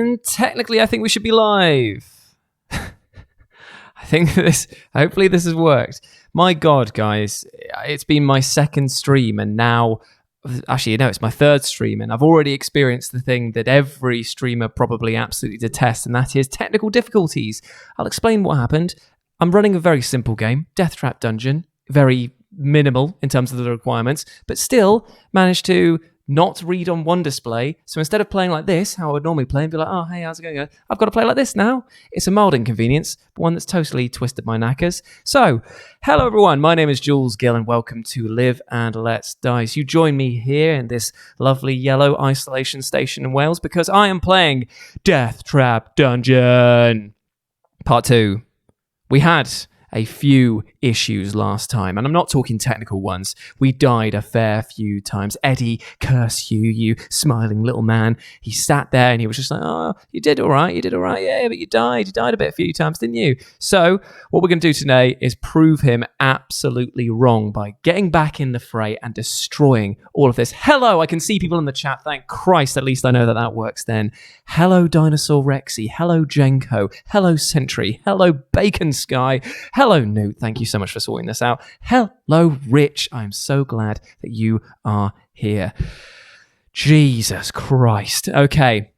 And technically, I think we should be live. Hopefully this has worked. My God, guys, it's been my second stream, and now, actually, no, it's my third stream, and I've already experienced the thing that every streamer probably absolutely detests, and that is technical difficulties. I'll explain what happened. I'm running a very simple game, Deathtrap dungeon, very minimal in terms of the requirements, but still managed to not read on one display. So instead of playing like this, how I would normally play and be like, oh, hey, how's it going? I've got to play like this now. It's a mild inconvenience, but one that's totally twisted my knackers. So, hello everyone, my name is Jules Gill and welcome to Live and Let's Dice. You join me here in this lovely yellow isolation station in Wales because I am playing Deathtrap Dungeon Part 2. We had a few issues last time, and I'm not talking technical ones. We died a fair few times. Eddie, curse you, you smiling little man. He sat there and he was just like, oh, you did all right, yeah, but you died a few times, didn't you? So what we're going to do today is prove him absolutely wrong by getting back in the fray and destroying all of this. Hello, I can see people in the chat. Thank Christ, at least I know that works then. Hello, Dinosaur Rexy. Hello, Jenko. Hello, Sentry. Hello, Bacon Sky. Hello, Newt. Thank you so much for sorting this out. Hello, Rich. I'm so glad that you are here. Jesus Christ. Okay,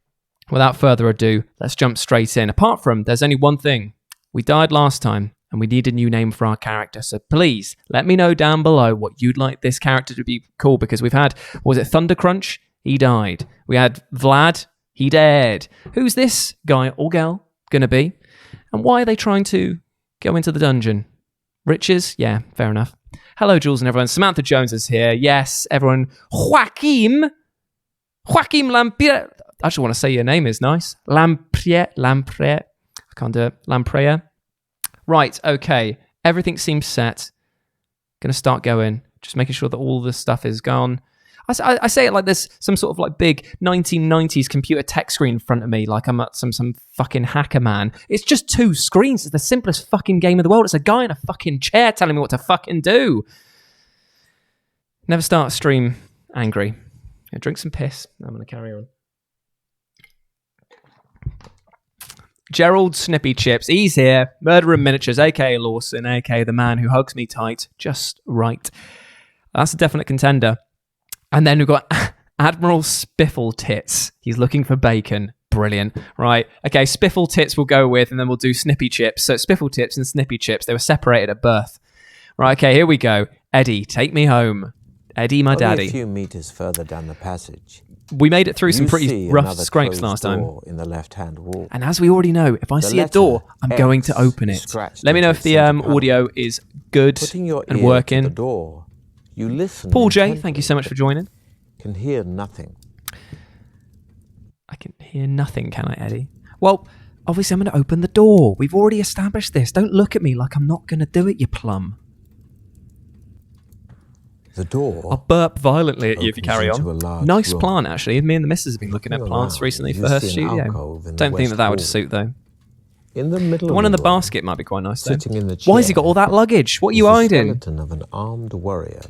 without further ado, let's jump straight in. Apart from, there's only one thing. We died last time, and we need a new name for our character. So please, let me know down below what you'd like this character to be called, because we've had, was it Thunder Crunch? He died. We had Vlad. He dared. Who's this guy or girl going to be? And why are they trying to go into the dungeon? Riches? Yeah, fair enough. Hello, Jules and everyone. Samantha Jones is here. Yes, everyone. Joaquim Lamprier. I just want to say your name is nice. Lamprier. I can't do it. Lamprier. Right, okay. Everything seems set. Gonna start going. Just making sure that all the stuff is gone. I say it like there's some sort of like big 1990s computer tech screen in front of me, like I'm at some fucking hacker man. It's just two screens. It's the simplest fucking game in the world. It's a guy in a fucking chair telling me what to fucking do. Never start a stream angry. Drink some piss. I'm going to carry on. Gerald Snippy Chips, he's here. Murderer in Miniatures, aka Lawson, aka the man who hugs me tight just right. That's a definite contender. And then we've got Admiral Spiffle Tits. He's looking for bacon. Brilliant. Right. Okay, Spiffle Tits we'll go with, and then we'll do Snippy Chips. So Spiffle Tips and Snippy Chips, they were separated at birth. Right, okay, here we go. Eddie, take me home. Eddie, my daddy. Only a few meters further down the passage. We made it through some pretty rough scrapes last time. In the left-hand wall. And as we already know, if I see a door, I'm going to open it. Let me know if the audio is good and working. To the door. You listen. Paul J, thank you so much for joining. Can hear nothing. I can hear nothing, can I, Eddie? Well, obviously I'm going to open the door. We've already established this. Don't look at me like I'm not going to do it, you plum. The door. I'll burp violently at you if you carry on. Nice room. Plant, actually. Me and the missus have been looking at plants recently for her studio. Don't think that would suit, though. In the middle the one in the basket might be quite nice, though. Why has he got all that luggage? What are you hiding? The skeleton of an armed warrior.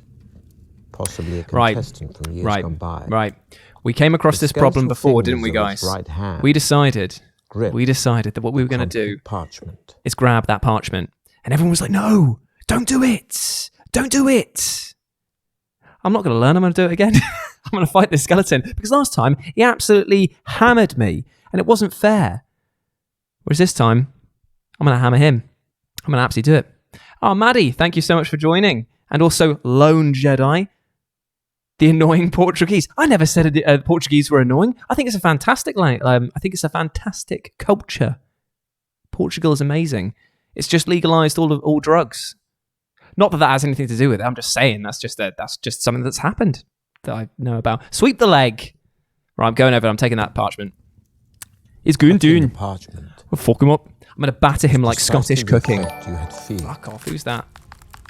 Possibly a contestant from years gone by. Right. We came across this problem before, didn't we, guys? We decided that what we were going to do is grab that parchment. And everyone was like, no, don't do it. Don't do it. I'm not going to learn. I'm going to do it again. I'm going to fight this skeleton. Because last time, he absolutely hammered me. And it wasn't fair. Whereas this time, I'm going to hammer him. I'm going to absolutely do it. Oh, Maddie, thank you so much for joining. And also, Lone Jedi. The annoying Portuguese. I never said Portuguese were annoying. I think it's a fantastic I think it's a fantastic culture. Portugal is amazing. It's just legalized all drugs. Not that has anything to do with it. I'm just saying that's just something that's happened that I know about. Sweep the leg. Right, I'm going over. I'm taking that parchment. It's going down. Parchment. We'll fuck him up. I'm going to batter him like Scottish cooking. Fuck off. Who's that?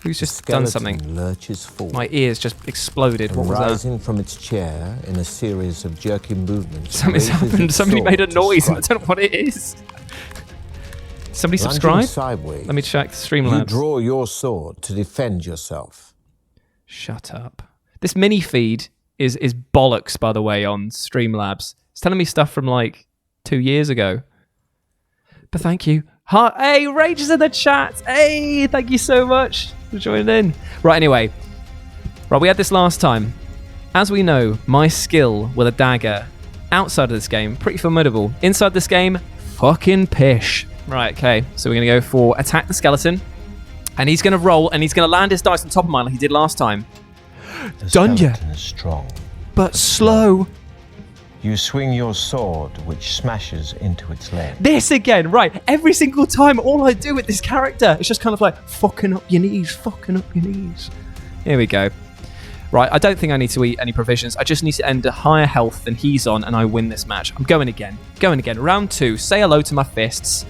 Who's just done something? My ears just exploded. What was that? Rising from its chair in a series of jerky movements. Something's happened. Somebody made a noise and I don't know what it is. Somebody subscribe? Sideways, let me check Streamlabs. You draw your sword to defend yourself. Shut up. This mini feed is bollocks, by the way, on Streamlabs. It's telling me stuff from like 2 years ago. But thank you. Hey, Rage is in the chat. Hey, thank you so much for joining in. Right, anyway. Right, we had this last time. As we know, my skill with a dagger outside of this game, pretty formidable. Inside this game, fucking pish. Right, okay. So we're going to go for attack the skeleton. And he's going to roll, and he's going to land his dice on top of mine like he did last time. The Done ya. skeleton is strong, But slow. You swing your sword, which smashes into its leg. This again, right. Every single time, all I do with this character is just kind of like, fucking up your knees, fucking up your knees. Here we go. Right, I don't think I need to eat any provisions. I just need to end a higher health than he's on, and I win this match. I'm going again. Round 2. Say hello to my fists.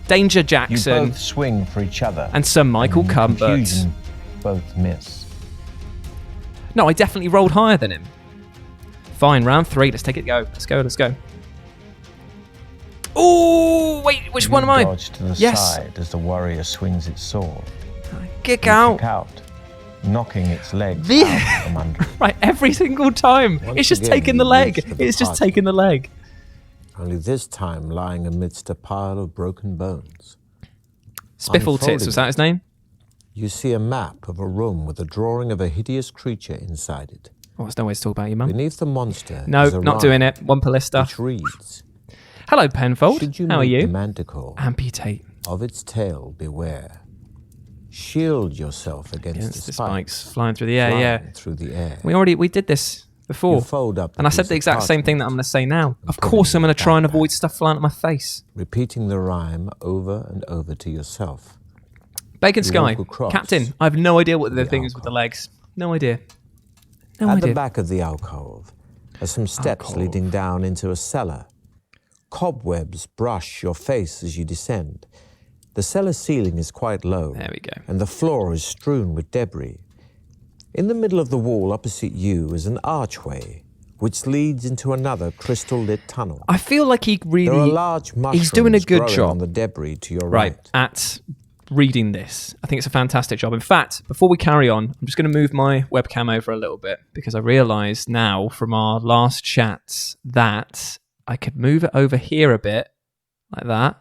Danger Jackson. You both swing for each other. And Sir Michael and in Cumbert. confusion, both miss. No, I definitely rolled higher than him. Fine, round 3. Let's take it. Let's go. Oh, wait, which one am I? Dodge to the side as the warrior swings its sword. Kick out. Kick out, knocking its legs out from under. Right, every single time. Once It's just again, taking the you leg. reach for the It's just party. taking the leg. Only this time lying amidst a pile of broken bones. Spiffle Tits, was that his name? You see a map of a room with a drawing of a hideous creature inside it. Oh, there's no way to talk about you, Mum. Beneath the monster No, is a not rhyme doing it. One Ballista. which reads, Hello, Penfold. should you How are meet you? the manticore, Amputate of its tail beware. Shield yourself against against the the spikes spikes flying through the air. flying Yeah, through the air. we did this before, You fold up and I said the exact same thing that I'm going to say now. Of course, I'm going to try and avoid stuff flying at my face. repeating the rhyme over and over to yourself. Bacon You Sky, walk across Captain. I have no idea what the the thing is with the alcove. legs. No idea. No At idea. the back of the alcove are some steps Alcove. leading down into a cellar. Cobwebs brush your face as you descend. The cellar ceiling is quite low, There we go. and the floor is strewn with debris. In the middle of the wall opposite you is an archway, which leads into another crystal-lit tunnel. I feel like he There are really large mushrooms he's doing a good growing job. on the debris to your right right. at reading this. I think it's a fantastic job. In fact, before we carry on, I'm just going to move my webcam over a little bit because I realise now from our last chats that I could move it over here a bit like that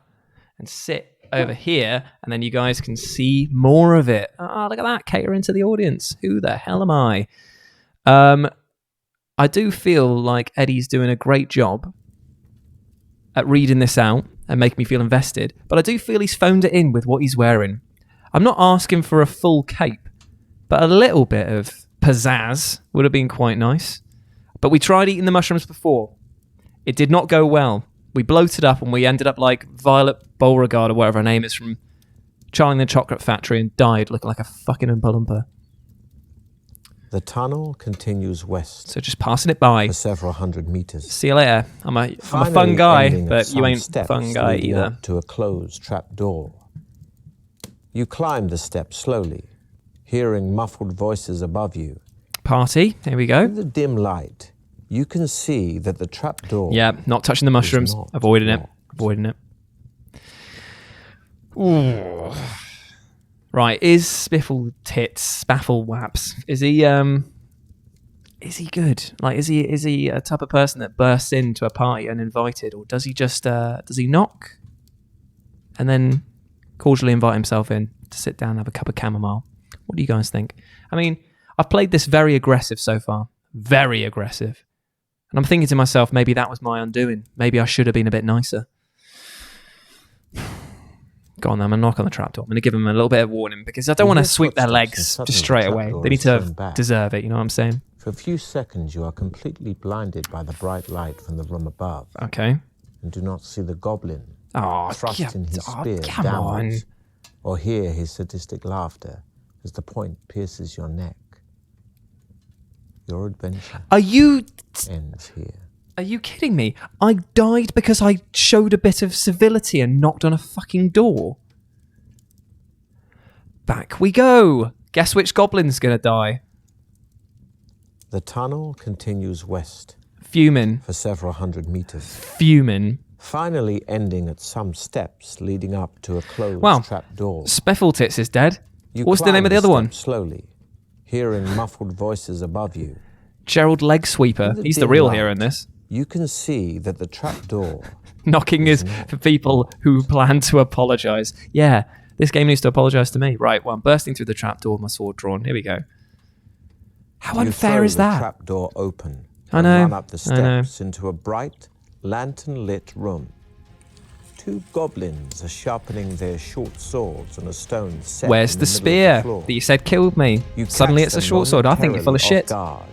and sit over here, and then you guys can see more of it. Oh, look at that, catering to the audience. Who the hell am I? I do feel like Eddie's doing a great job at reading this out and making me feel invested, but I do feel he's phoned it in with what he's wearing. I'm not asking for a full cape, but a little bit of pizzazz would have been quite nice. But we tried eating the mushrooms before. It did not go well. We bloated up and we ended up like Violet Beauregard or whatever her name is from Charlie and the Chocolate Factory and died looking like a fucking Oompa Loompa. The tunnel continues west So just passing it by. for several hundred meters. See you later. I'm a Finally fun guy, ending at but you some ain't a steps fun guy leading either. up to a closed trap door. You climb the steps slowly, hearing muffled voices above you. Party. Here we go. In the dim light, you can see that the trap door Yeah, not touching the mushrooms. not Avoiding it. locked. Avoiding it. Ooh. Right, is Spiffle Tits, Spaffle Waps, is he good? Like, is he a type of person that bursts into a party uninvited, or does he just does he knock and then cordially invite himself in to sit down and have a cup of chamomile? What do you guys think? I mean, I've played this very aggressive so far, very aggressive, and I'm thinking to myself, maybe that was my undoing. Maybe I should have been a bit nicer. Go on, then. I'm going to knock on the trapdoor. I'm going to give them a little bit of warning because I don't You want to hear sweep their footsteps legs and suddenly just straight the away. trapdoor They need is to thrown back. deserve it, you know what I'm saying? For a few seconds, you are completely blinded by the bright light from the room above Okay. and do not see the goblin Oh, thrusting his spear come on. downwards or hear his sadistic laughter as the point pierces your neck. Your adventure Are you ends here. kidding me? I died because I showed a bit of civility and knocked on a fucking door. Back we go. Guess which goblin's going to die? The tunnel continues west Fuming. for several hundred meters, Fuming. finally ending at some steps leading up to a closed Wow. trap door. Spiffle Tits is dead. You What's the climb name of the other one? steps slowly, hearing muffled voices above you. Gerald Leg Sweeper. In He's the dim real light, hero in this. You can see that the trapdoor Knocking is for people who plan to apologise. Yeah, this game needs to apologise to me. Right, well, I'm bursting through the trapdoor with my sword drawn. Here we go. How unfair is that? You throw the trapdoor open I and know. run up the steps into a bright, lantern-lit room. 2 goblins are sharpening their short swords on a stone set. Where's in the middle of spear floor. that you said killed me? You Suddenly catch it's a them short sword. I think you're full of momentarily shit. off guard,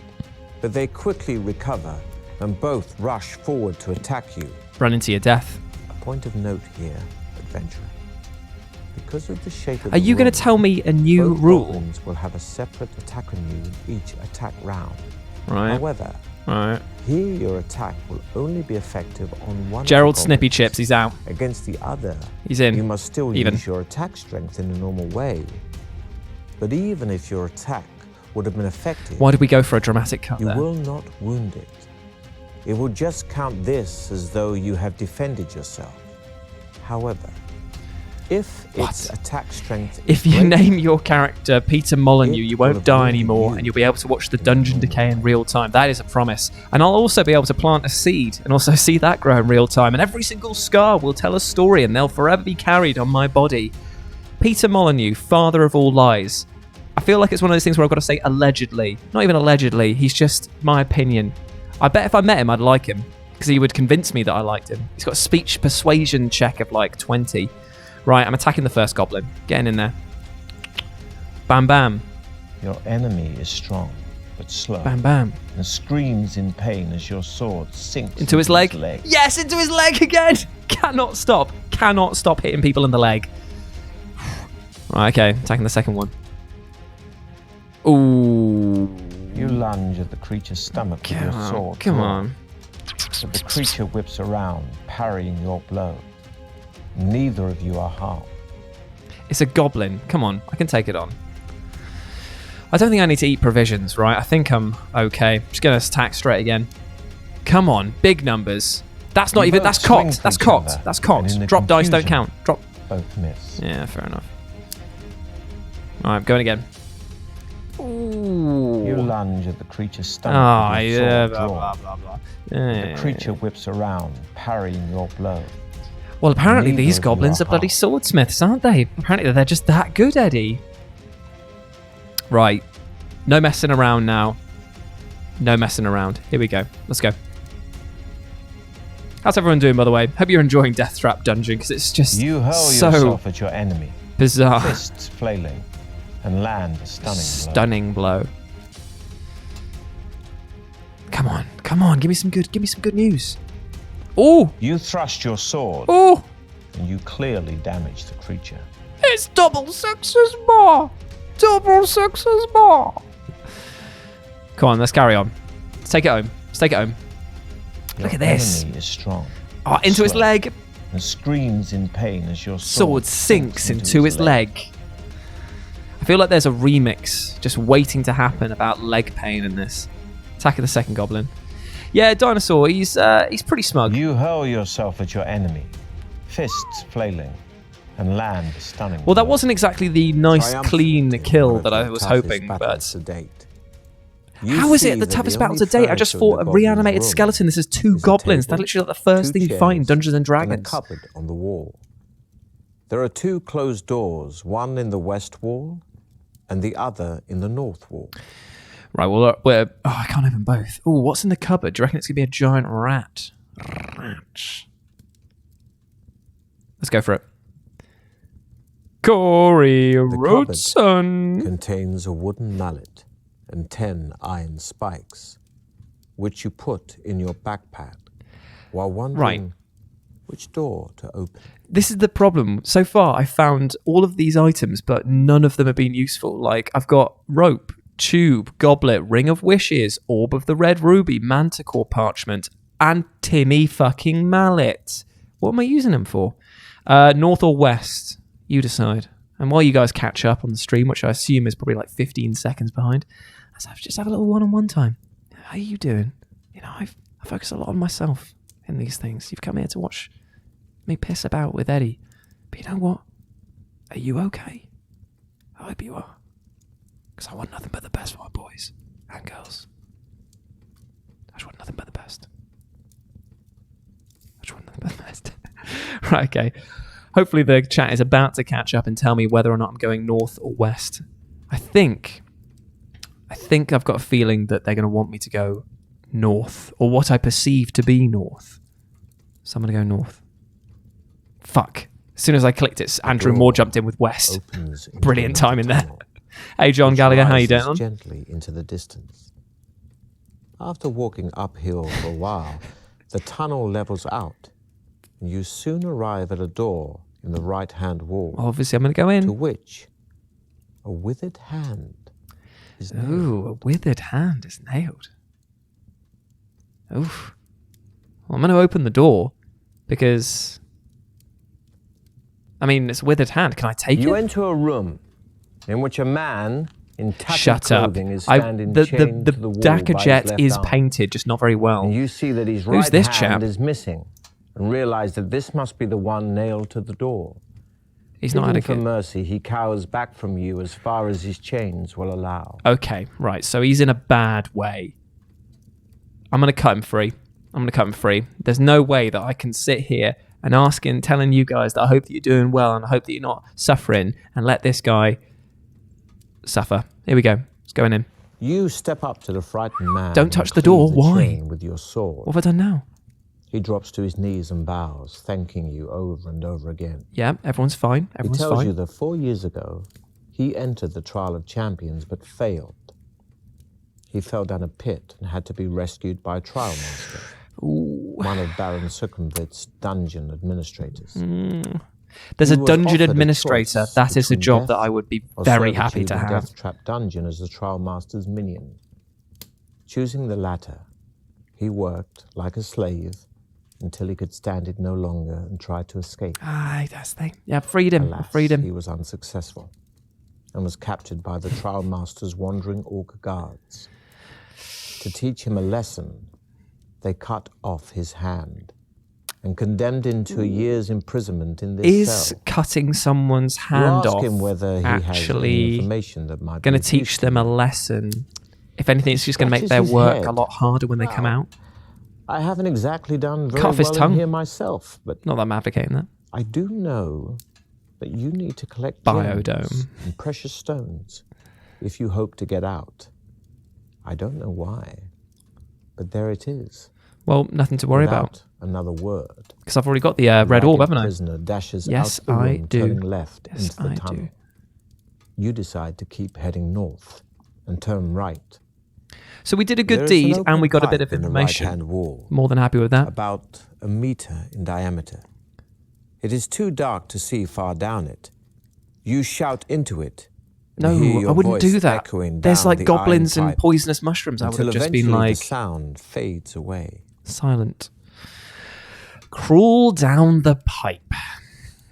but they quickly recover and both rush forward to attack you. Run into your death. A point of note here, adventurer. Because of the shape of Are the you going room, to tell me a new both rule? goblins will have a separate attack on you in each attack round. Right. However, Right. here your attack will only be effective on one Gerald of the Snippy goblins. Chips, he's out. Against the other, He's in. you must still Even. use your attack strength in a normal way. But even if your attack would have been effective, Why did we go for a dramatic cut you there? will not wound it. It will just count this as though you have defended yourself. However, if its attack strength is If you greater, name your character Peter Molyneux, you will won't have die wounded anymore, you and you'll be able to watch the in dungeon normal decay in way. real time. That is a promise. And I'll also be able to plant a seed and also see that grow in real time. And every single scar will tell a story, and they'll forever be carried on my body. Peter Molyneux, father of all lies. I feel like it's one of those things where I've got to say allegedly. Not even allegedly, he's just my opinion. I bet if I met him, I'd like him, because he would convince me that I liked him. He's got a speech persuasion check of like 20. Right, I'm attacking the first goblin. Getting in there. Bam, bam. Your enemy is strong, but slow, Bam, bam. and screams in pain as your sword sinks Into his leg. Yes, into his leg again. Cannot stop. Cannot stop hitting people in the leg. Right, okay. Attacking the second one. Ooh. You lunge at the creature's stomach with your sword. Come drawn, on. but the creature whips around, parrying your blow. Neither of you are harmed. It's a goblin. Come on. I can take it on. I don't think I need to eat provisions, right? I think I'm okay. Just going to attack straight again. Come on. Big numbers. That's not You even... both That's swing cocked. for That's each cocked. other, That's and cocked. in the Drop dice don't confusion, count. Drop... Both miss. Yeah, fair enough. All right, going again. Ooh. You lunge at the creature's stomach Oh, with your yeah, sword blah, drawn, blah, blah, blah. but Yeah. the creature whips around, parrying your blow. Well, apparently Neither these of you goblins are are bloody harmed. swordsmiths, aren't they? Apparently they're just that good, Eddie. Right. No messing around now. No messing around. Here we go. Let's go. How's everyone doing, by the way? Hope you're enjoying Deathtrap Dungeon, because it's just You hurl so yourself at your enemy, bizarre. fists flailing, and land a stunning blow. Stunning blow. Come on. Come on. Give me some good news. Oh! You thrust your sword, Oh! and you clearly damage the creature. It's double sixes more. Double sixes more. Come on, let's carry on. Let's take it home. Let's take it home. Look at Your this. enemy is strong, Oh, into his slow, leg. and screams in pain as your Sword sinks into his leg. I feel like there's a remix just waiting to happen about leg pain in this. Attack of the second goblin. Yeah, Dinosaur, he's pretty smug. You hurl yourself at your enemy, fists flailing, and land a stunning Well, that blow. wasn't exactly the nice, Triumphant clean in kill one of that I the was toughest hoping, battles but... to date. How is it the toughest battle to date? I just fought a reanimated skeleton. This is two goblins. That's literally like the first thing you fight in Dungeons and And a Dragons. cupboard on the wall. There are 2 closed doors, one in the west wall and the other in the north wall. Right, well, we're... Oh, I can't open both. Oh, what's in the cupboard? Do you reckon it's going to be a giant rat? Rat. Let's go for it. Corey cupboard Roadson. Contains a wooden mallet and 10 iron spikes, which you put in your backpack while wondering which door to open. This is the problem. So far, I found all of these items, but none of them have been useful. Like, I've got rope, tube, goblet, ring of wishes, orb of the red ruby, manticore parchment, and Timmy fucking mallet. What am I using them for? North or west? You decide. And while you guys catch up on the stream, which I assume is probably like 15 seconds behind, let's just have a little one-on-one time. How are you doing? You know, I focus a lot on myself in these things. You've come here to watch me piss about with Eddie. But you know what? Are you okay? I hope you are. Because I want nothing but the best for my boys and girls. just want nothing but the best. I just want nothing but the best. Right, okay. Hopefully the chat is about to catch up and tell me whether or not I'm going north or west. I think I've got a feeling that they're going to want me to go north, or what I perceive to be north. So I'm going to go north. Fuck. As soon as I clicked it, Andrew Moore jumped in with west. Brilliant timing there. Hey, John Gallagher, how you doing? Gently into the distance. After walking uphill for a while, the tunnel levels out, and you soon arrive at a door in the right-hand wall. Obviously, I'm going to go in. To which a withered hand is nailed. Ooh, a withered hand is nailed. Oof. Well, I'm going to open the door because, I mean, it's a withered hand. Can I take it? You enter a room in which a man in tattered Shut up. clothing is standing chained The to the wall Daka by his jet left is arm. painted, just not very well. And you see that his Who's right this hand chap? is missing, and realize that this must be the one nailed to the door. He's not Begging for adequate. mercy, he cowers back from you as far as his chains will allow. Okay, right. So he's in a bad way. I'm going to cut him free. There's no way that I can sit here and telling you guys that I hope that you're doing well and I hope that you're not suffering and let this guy suffer. Here we go. It's going in. You step up to the frightened man. Don't touch the door. Cleave Why? chain with your sword. What have I done now? He drops to his knees and bows, thanking you over and over again. Yeah, everyone's fine. Everyone's He tells fine. you that 4 years ago, he entered the trial of champions but failed. He fell down a pit and had to be rescued by a trial master, one of Baron Succumvit's dungeon administrators. There's He a was dungeon offered a administrator. choice That is a between job death that I would be or very happy servitude to in have. Deathtrap dungeon as the trial master's minion. Choosing the latter, he worked like a slave until he could stand it no longer and tried to escape. That's the thing. Yeah, freedom. Alas, Freedom. he was unsuccessful and was captured by the trial master's wandering orc guards. To teach him a lesson, they cut off his hand and condemned him to a year's imprisonment in this Is cell. cutting someone's You hand ask off him whether he has any actually information that might going be to of teach use them to a you. lesson? If anything, it's just going to make Scratches their his work head. a lot harder when they come out. I haven't exactly done very Cut off his well in tongue. here myself, but Not that I'm advocating that. I do know that you need to collect Biodome. gems and precious stones if you hope to get out. I don't know why, but there it is. Well, nothing to worry about, Without another word. because I've already got the red orb, haven't I? Prisoner dashes Yes, out the I room, do. turning left Yes, into the I tunnel. do. You decide to keep heading north and turn right. So we did a There good is deed, an and we open got a bit of pipe in the information. right-hand wall, More than happy with that. about a meter in diameter. It is too dark to see far down it. You shout into it. No, and hear your I wouldn't voice do that. echoing There's down like the goblins iron and pipe poisonous mushrooms. I would until have just eventually been like the sound fades away. silent. Crawl down the pipe.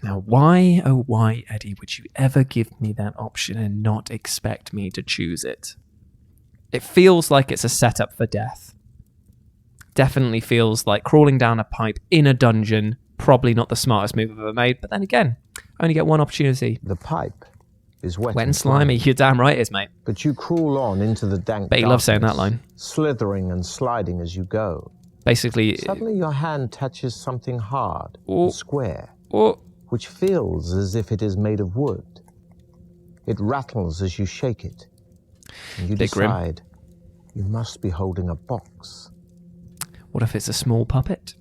Now, why, oh why, Eddie, would you ever give me that option and not expect me to choose it? It feels like it's a setup for death. Definitely feels like crawling down a pipe in a dungeon. Probably not the smartest move I've ever made, but then again, I only get one opportunity. The pipe is wet, Wet and slimy. You're damn right it is, mate. But you crawl on into the dank Bet you love saying that darkness, line. slithering and sliding as you go. Basically, Suddenly your hand touches something hard Oh. and square, oh, which feels as if it is made of wood. It rattles as you shake it, and you Big grim. decide you must be holding a box. what if it's a small puppet?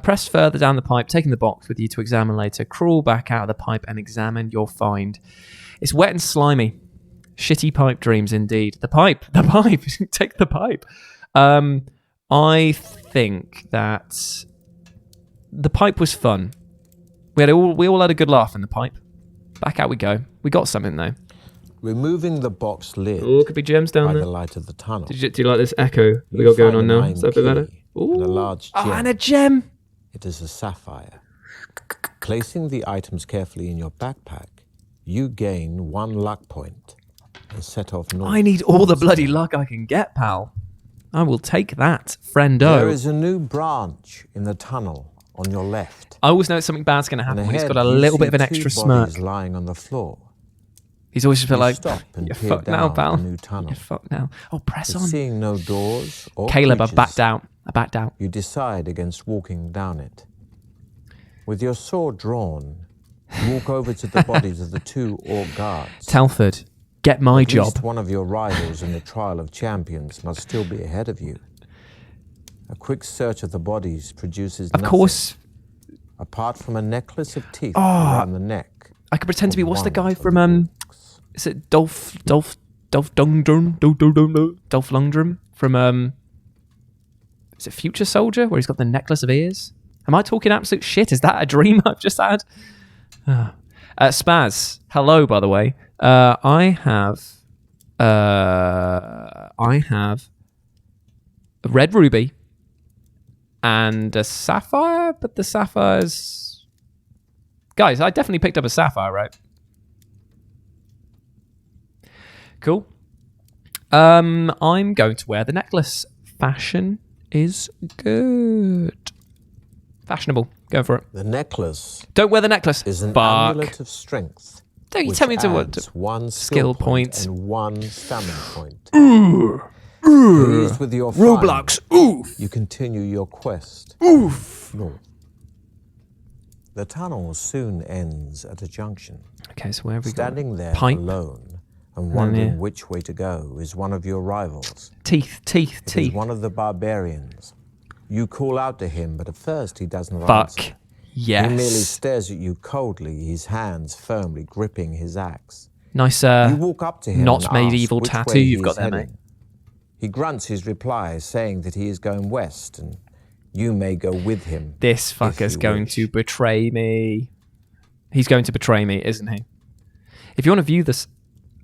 Press further down the pipe, taking the box with you to examine later. Crawl back out of the pipe and examine your find. It's wet and slimy. Shitty pipe dreams indeed. The pipe. Take the pipe. I think that the pipe was fun. We all had a good laugh in the pipe. Back out we go. We got something though. Removing the box lid Oh, could be gems down by there. the light of the tunnel. Do you like this echo we You got going find on an now? iron Is that a bit better? key and a large gem. And a gem. It is a sapphire. Placing the items carefully in your backpack, you gain 1 luck point and set off north. I need all the bloody luck I can get, pal. I will take that, friendo. There is a new branch in the tunnel on your left. I always know something bad's going to And happen when he's ahead, got a you little see bit of an 2 extra bodies smirk. lying on the floor. He's always just been You like, stop and you're peer fucked now, down pal. the new tunnel. You're fucked now. Oh, press But on. seeing no doors or Caleb, I creatures, backed out. I backed out. you decide against walking down it. With your sword drawn, you walk over to the bodies of the 2 orc guards. Telford, get my At job. least one of your rivals in the Trial of Champions must still be ahead of you. A quick search of the bodies produces Of nothing, course, apart from a necklace of teeth around the neck. I could pretend to be, of what's the one guy of from, the orcs. is it Dolph Lundgren from, is it Future Soldier, where he's got the necklace of ears? Am I talking absolute shit? Is that a dream I've just had? Spaz, hello, by the way. I have a red ruby and a sapphire, but the sapphire's... Guys, I definitely picked up a sapphire, right? Cool. I'm going to wear the necklace. Fashion is good. Fashionable. Go for it. The necklace Don't wear the necklace. is an Fuck. amulet of strength. Don't you which tell me to what? adds one skill point. and one stamina point. Pleased with your Roblox. find, Oof. you continue your quest Oof. north. The tunnel soon ends at a junction. Okay, so where have we Standing got? there Pipe. alone and wondering yeah. which way to go is one of your rivals. Teeth. It is one of the barbarians. You call out to him, but at first he doesn't Fuck. answer. Yes. He merely stares at you coldly, his hands firmly gripping his axe. Nice, You walk up to him not and medieval ask which tattoo way you've he got is there, heading. mate. He grunts his reply, saying that he is going west, and you may go with him. This if fucker's you going wish. to betray me. He's going to betray me, isn't he? If you want to view this...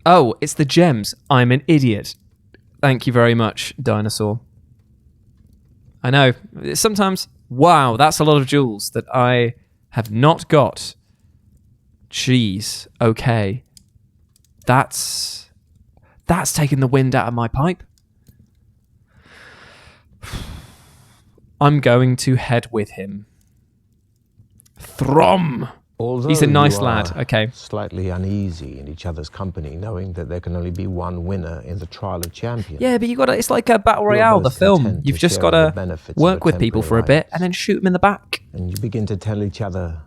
Oh, it's the gems. I'm an idiot. Thank you very much, dinosaur. I know. Sometimes... Wow, that's a lot of jewels that I have not got. Jeez. Okay. That's taking the wind out of my pipe. I'm going to head with him. Throm. Although He's a nice you lad. are Okay. slightly uneasy in each other's company, knowing that there can only be one winner in the Trial of Champions. Yeah, but you got to... It's like a Battle You're Royale, the both film. content You've to just share got the to benefits of work a with people for a temporary bit and then shoot them in the back. And you begin to tell each other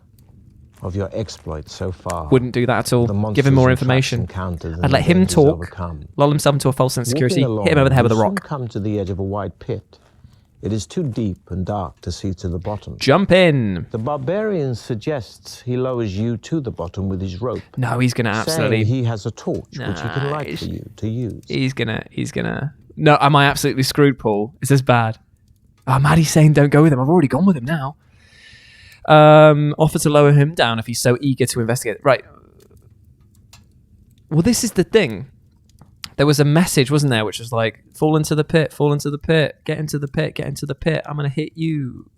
of your exploits so far. Wouldn't do that at all. The Give him more monsters and traps information. encountered and I'd let the him dangers talk, overcome. lull himself into a false sense of security, Walking hit him over the head with a along, you rock. soon come to the edge of a wide pit. It is too deep and dark to see to the bottom. Jump in. The barbarian suggests he lowers you to the bottom with his rope. No, he's going to absolutely... Saying he has a torch which he can light for you to use. He's gonna... No, am I absolutely screwed, Paul? Is this bad? Oh, Maddie's saying don't go with him. I've already gone with him now. Offer to lower him down if he's so eager to investigate. Right. Well, this is the thing. There was a message, wasn't there, which was like, fall into the pit, get into the pit, I'm going to hit you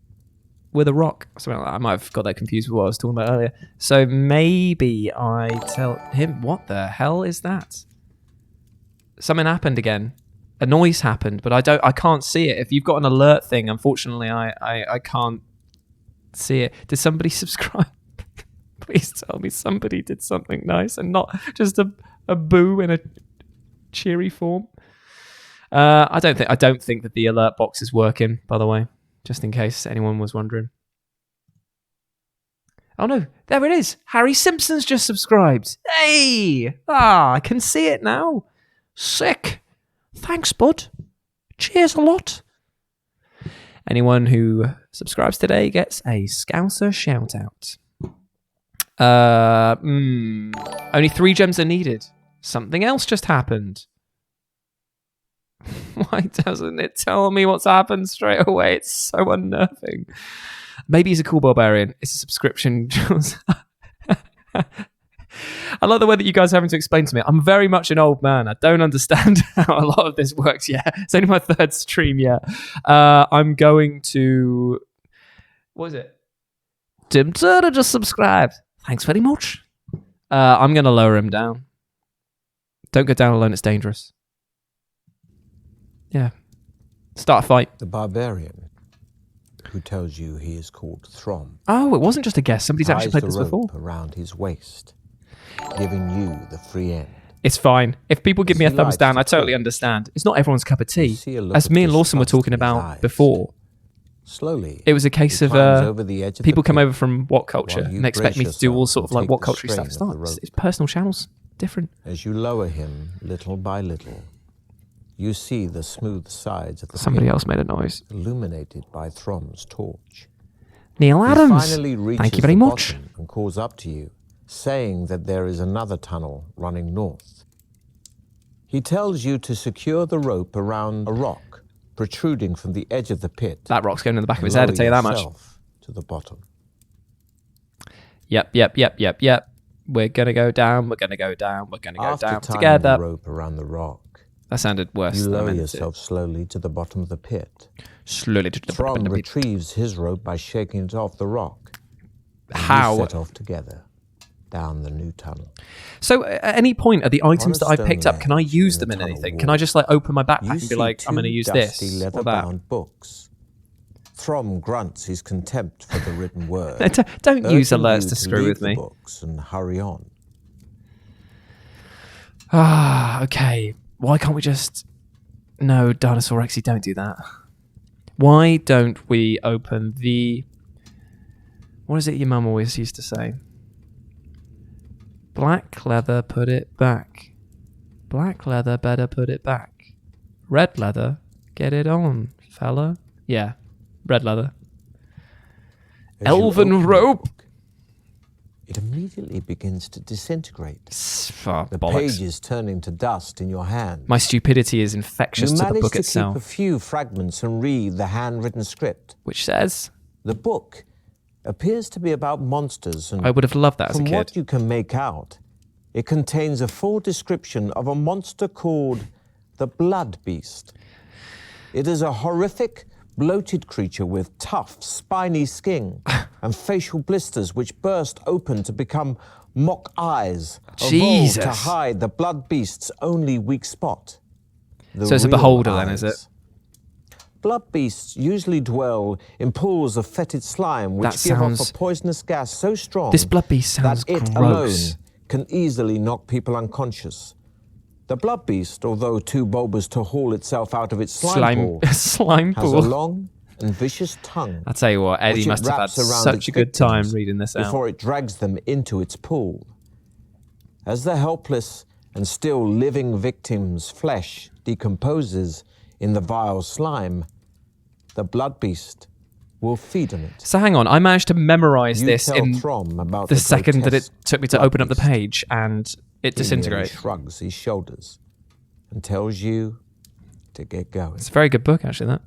with a rock. Something like that. I might have got that confused with what I was talking about earlier. So maybe I tell him, what the hell is that? Something happened again. A noise happened, but I can't see it. If you've got an alert thing, unfortunately, I can't see it. Did somebody subscribe? Please tell me somebody did something nice and not just a boo in a cheery form. I don't think that the alert box is working, by the way, just in case anyone was wondering. Oh no, there it is. Harry Simpson's just subscribed. Hey! I can see it now. Sick. Thanks, bud. Cheers a lot. Anyone who subscribes today gets a Scouser shout out. Only 3 gems are needed. Something else just happened. Why doesn't it tell me what's happened straight away? It's so unnerving. Maybe he's a cool barbarian. It's a subscription. I like the way that you guys are having to explain to me. I'm very much an old man. I don't understand how a lot of this works yet. It's only my 3rd stream yet. I'm going to... What is it? Tim Turner just subscribed. Thanks very much. I'm going to lower him down. Don't go down alone. It's dangerous. Yeah. Start a fight. The barbarian, who tells you he is called Throm, Oh, it wasn't just a guess. Somebody's ties actually played the this rope before. around his waist, giving you the free end. It's fine. If people give me a He thumbs likes down, to I totally talk. understand. It's not everyone's cup of tea. see a look As of me and Lawson were disgust talking in his about eyes. before, Slowly, it was a case he of climbs over the edge of people the come pit over from what culture while you and expect me brace to do all yourself sort of and like take what the culture stuff. strain It's of not. the rope. It's personal channels. Different. As you lower him little by little, you see the smooth sides of the Somebody pit else made a noise. illuminated by Throm's torch. Neil He Adams. finally reaches Thank you very the much. bottom and calls up to you, saying that there is another tunnel running north. He tells you to secure the rope around a rock protruding from the edge of the pit. That rock's going in the back of and his head, I lower tell you that much. yourself to the bottom. Yep. We're going to go down. We're going to go down. We're going to go After down tying together. the rope around the rock, That sounded worse you than I lower meant yourself slowly to the bottom of the pit. it. Slowly to the Throm bottom of the pit. retrieves his rope by shaking it off the rock. And How? You set off together down the new tunnel. So at any point, are the items that I stone picked up, can I ledge use in them the in tunnel anything? wall, Can I just like open my backpack You and be see like, I'm going to two use dusty this or that? leather-bound books. Throm grunts his contempt for the written word. Don't use urging alerts you to screw leave with the me. books and hurry on. Ah, okay. Why can't we just... No, Dinosaur Rexy, don't do that. Why don't we open the... What is it your mum always used to say? Black leather, put it back. Black leather, better put it back. Red leather, get it on, fella. Yeah, red leather. As you Elven open the rope. book, it immediately begins to disintegrate. The Bollocks. pages turning to dust in your hand. My stupidity is infectious You to the manage book to itself. keep a few fragments and read the handwritten script. Which says... The book appears to be about monsters, and I would have loved that as a from kid. what you can make out, it contains a full description of a monster called the Blood Beast. It is a horrific, bloated creature with tough, spiny skin and facial blisters which burst open to become mock eyes, evolved Jesus. to hide the Blood Beast's only weak spot. the So it's a real beholder then, is it? eyes. Blood beasts usually dwell in pools of fetid slime which That give off sounds- a poisonous gas so strong This blood beast sounds that it gross. alone can easily knock people unconscious. The blood beast, although too bulbous to haul itself out of its slime pool, slime has a pool. long and vicious tongue I'll tell you what, Eddie which it must have had wraps around such its a good time victims reading this out. before it drags them into its pool. As the helpless and still living victim's flesh decomposes in the vile slime, the blood beast will feed on it. So hang on, I managed to memorize You this tell in Throm about the second that it grotesque took me to blood open up the beast. page, and it He merely disintegrates. shrugs his shoulders and tells you to get going. It's a very good book, actually, that.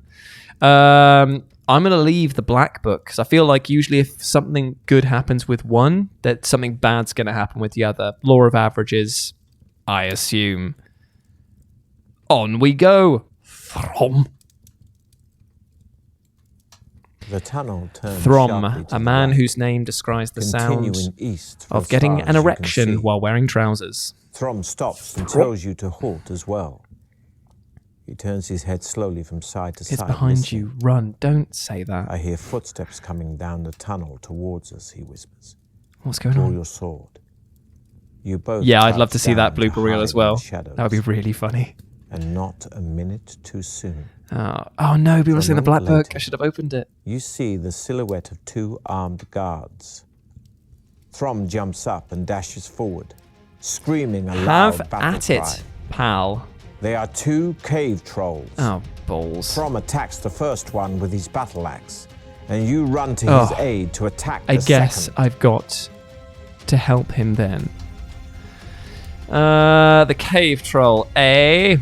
I'm going to leave the black book, because I feel like usually if something good happens with one, that something bad's going to happen with the other. Law of averages, I assume. On we go. Throm. The tunnel turns Throm, sharply to a the man right, whose name describes the sound continuing east for of as getting far an as you can erection see. while wearing trousers. Throm stops and tells you to halt as well. He turns his head slowly from side to It's side. behind listening. you. Run. Don't say that. I hear footsteps coming down the tunnel towards us, he whispers. What's going Draw on? your sword. You both Yeah, I'd love crouch to see that down to blooper reel hide as in the well. shadows, That would be really funny. and not a minute too soon. Oh no, people are seeing the black moment book. later. I should have opened it. You see the silhouette of two armed guards. Throm jumps up and dashes forward, screaming a loud Have battle at it, cry. pal. They are two cave trolls. Oh, balls. Throm attacks the first one with his battle axe, and you run to his Oh, aid to attack the I guess second. I've got to help him then. The cave troll, eh?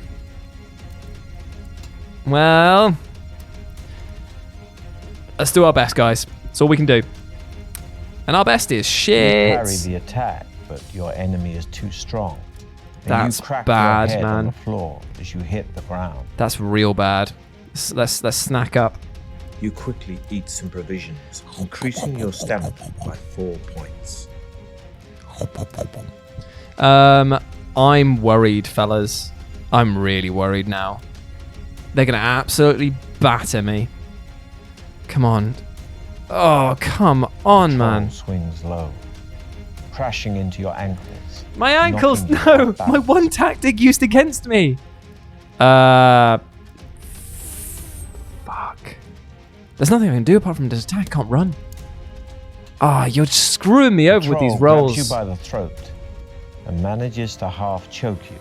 Well, let's do our best, guys. That's all we can do. And our best is You shit. parry the attack, but your enemy is too strong. And That's you crack bad, your head on man. the floor as you hit the ground. That's real bad. Let's snack up. You quickly eat some provisions, increasing your stamina by 4 points. I'm worried, fellas. I'm really worried now. They're gonna absolutely batter me. Come on. Oh, come on, Troll man. swings low. crashing into your ankles. My ankles, knocking you no! off My balance. one tactic used against me! Fuck. There's nothing I can do apart from just attack. I can't run. Ah, you're just screwing me over with Troll these rolls. grabs you by the throat and manages to half choke you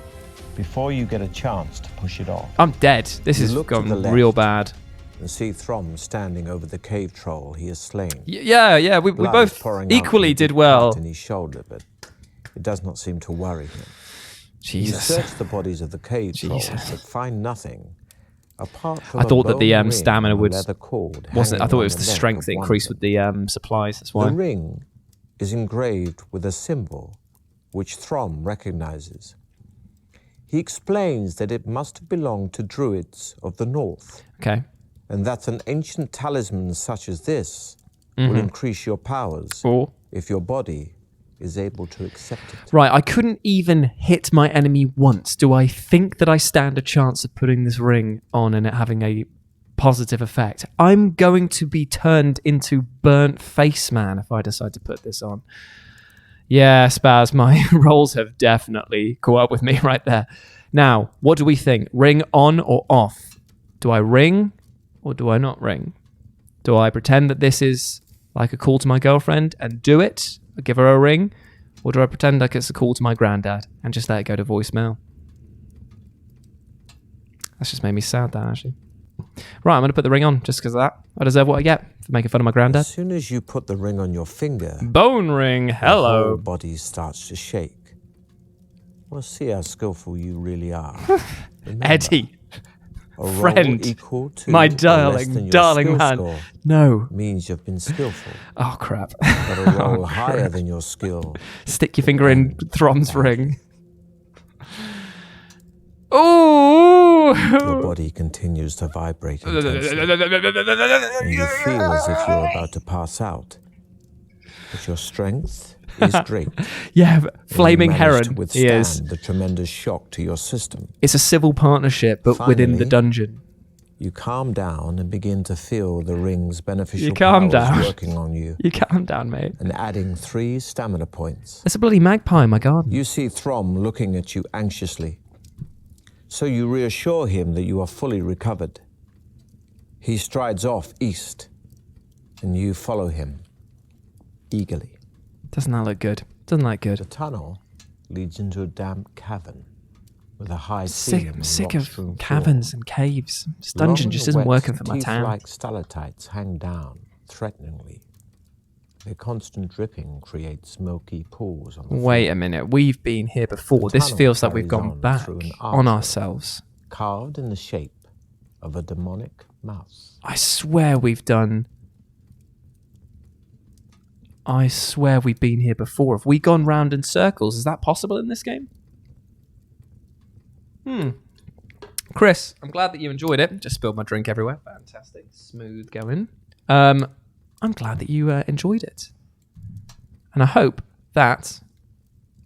before you get a chance to push it off. I'm dead. This You has look to gone the left. real bad. And see Throm standing over the cave troll he has slain. Yeah, we Blood both is pouring out equally from a did deep well. cut in his shoulder, but it does not seem to worry him. Jesus. You search the bodies of the cave trolls, Jesus. but find nothing apart from I thought a that the bone ring stamina and a would leather cord wasn't. I hanging thought it around was the neck strength of that one increased of with the supplies. That's why. them. The ring is engraved with a symbol which Throm recognizes. He explains that it must have belonged to druids of the north, Okay. and that an ancient talisman such as this will increase your powers Or if your body is able to accept it. right, I couldn't even hit my enemy once. Do I think that I stand a chance of putting this ring on and it having a positive effect? I'm going to be turned into burnt face man if I decide to put this on. Yeah, Spaz, my rolls have definitely caught up with me right there. Now, what do we think? Ring on or off? Do I ring or do I not ring? Do I pretend that this is like a call to my girlfriend and do it? Or give her a ring? Or do I pretend like it's a call to my granddad and just let it go to voicemail? That's just made me sad, that actually. Right, I'm going to put the ring on just because of that. I deserve what I get for making fun of my granddad. As soon as you put the ring on your finger, Bone ring, the whole hello. body starts to shake. We'll see how skillful you really are. Remember, Eddie, a roll friend, equal to my or less darling, than your darling skill man. score No. means you've been skillful. Oh, crap. But a roll higher than your skill. Stick your finger in Throm's ring. Oh! Your body continues to vibrate intensely, and you feel as if you're about to pass out. But your strength is great. Yeah, and flaming you manage to heron. He withstand is. the tremendous shock to your system. It's a civil partnership, but within the Finally, dungeon. You calm down and begin to feel the ring's beneficial You calm powers down. working on you, You calm down, mate. and adding 3 stamina points. There's a bloody magpie in my garden. You see Throm looking at you anxiously, so you reassure him that you are fully recovered. He strides off east, and you follow him eagerly. Doesn't that look good? Doesn't that look The good? tunnel leads into a damp cavern with a high ceiling I'm and sick rock-strewn of caverns floor. and caves. This dungeon Long just and isn't wet, working for my town. teeth-like stalactites hang down threateningly. Their constant dripping creates smoky pools on the Wait floor. a minute. We've been here before. This tunnel feels like we've carries gone on back through an on archway. ourselves. Carved in the shape of a demonic mouse. I swear we've been here before. Have we gone round in circles? Is that possible in this game? Chris, I'm glad that you enjoyed it. Just spilled my drink everywhere. Fantastic. Smooth going. I'm glad that you enjoyed it. And I hope that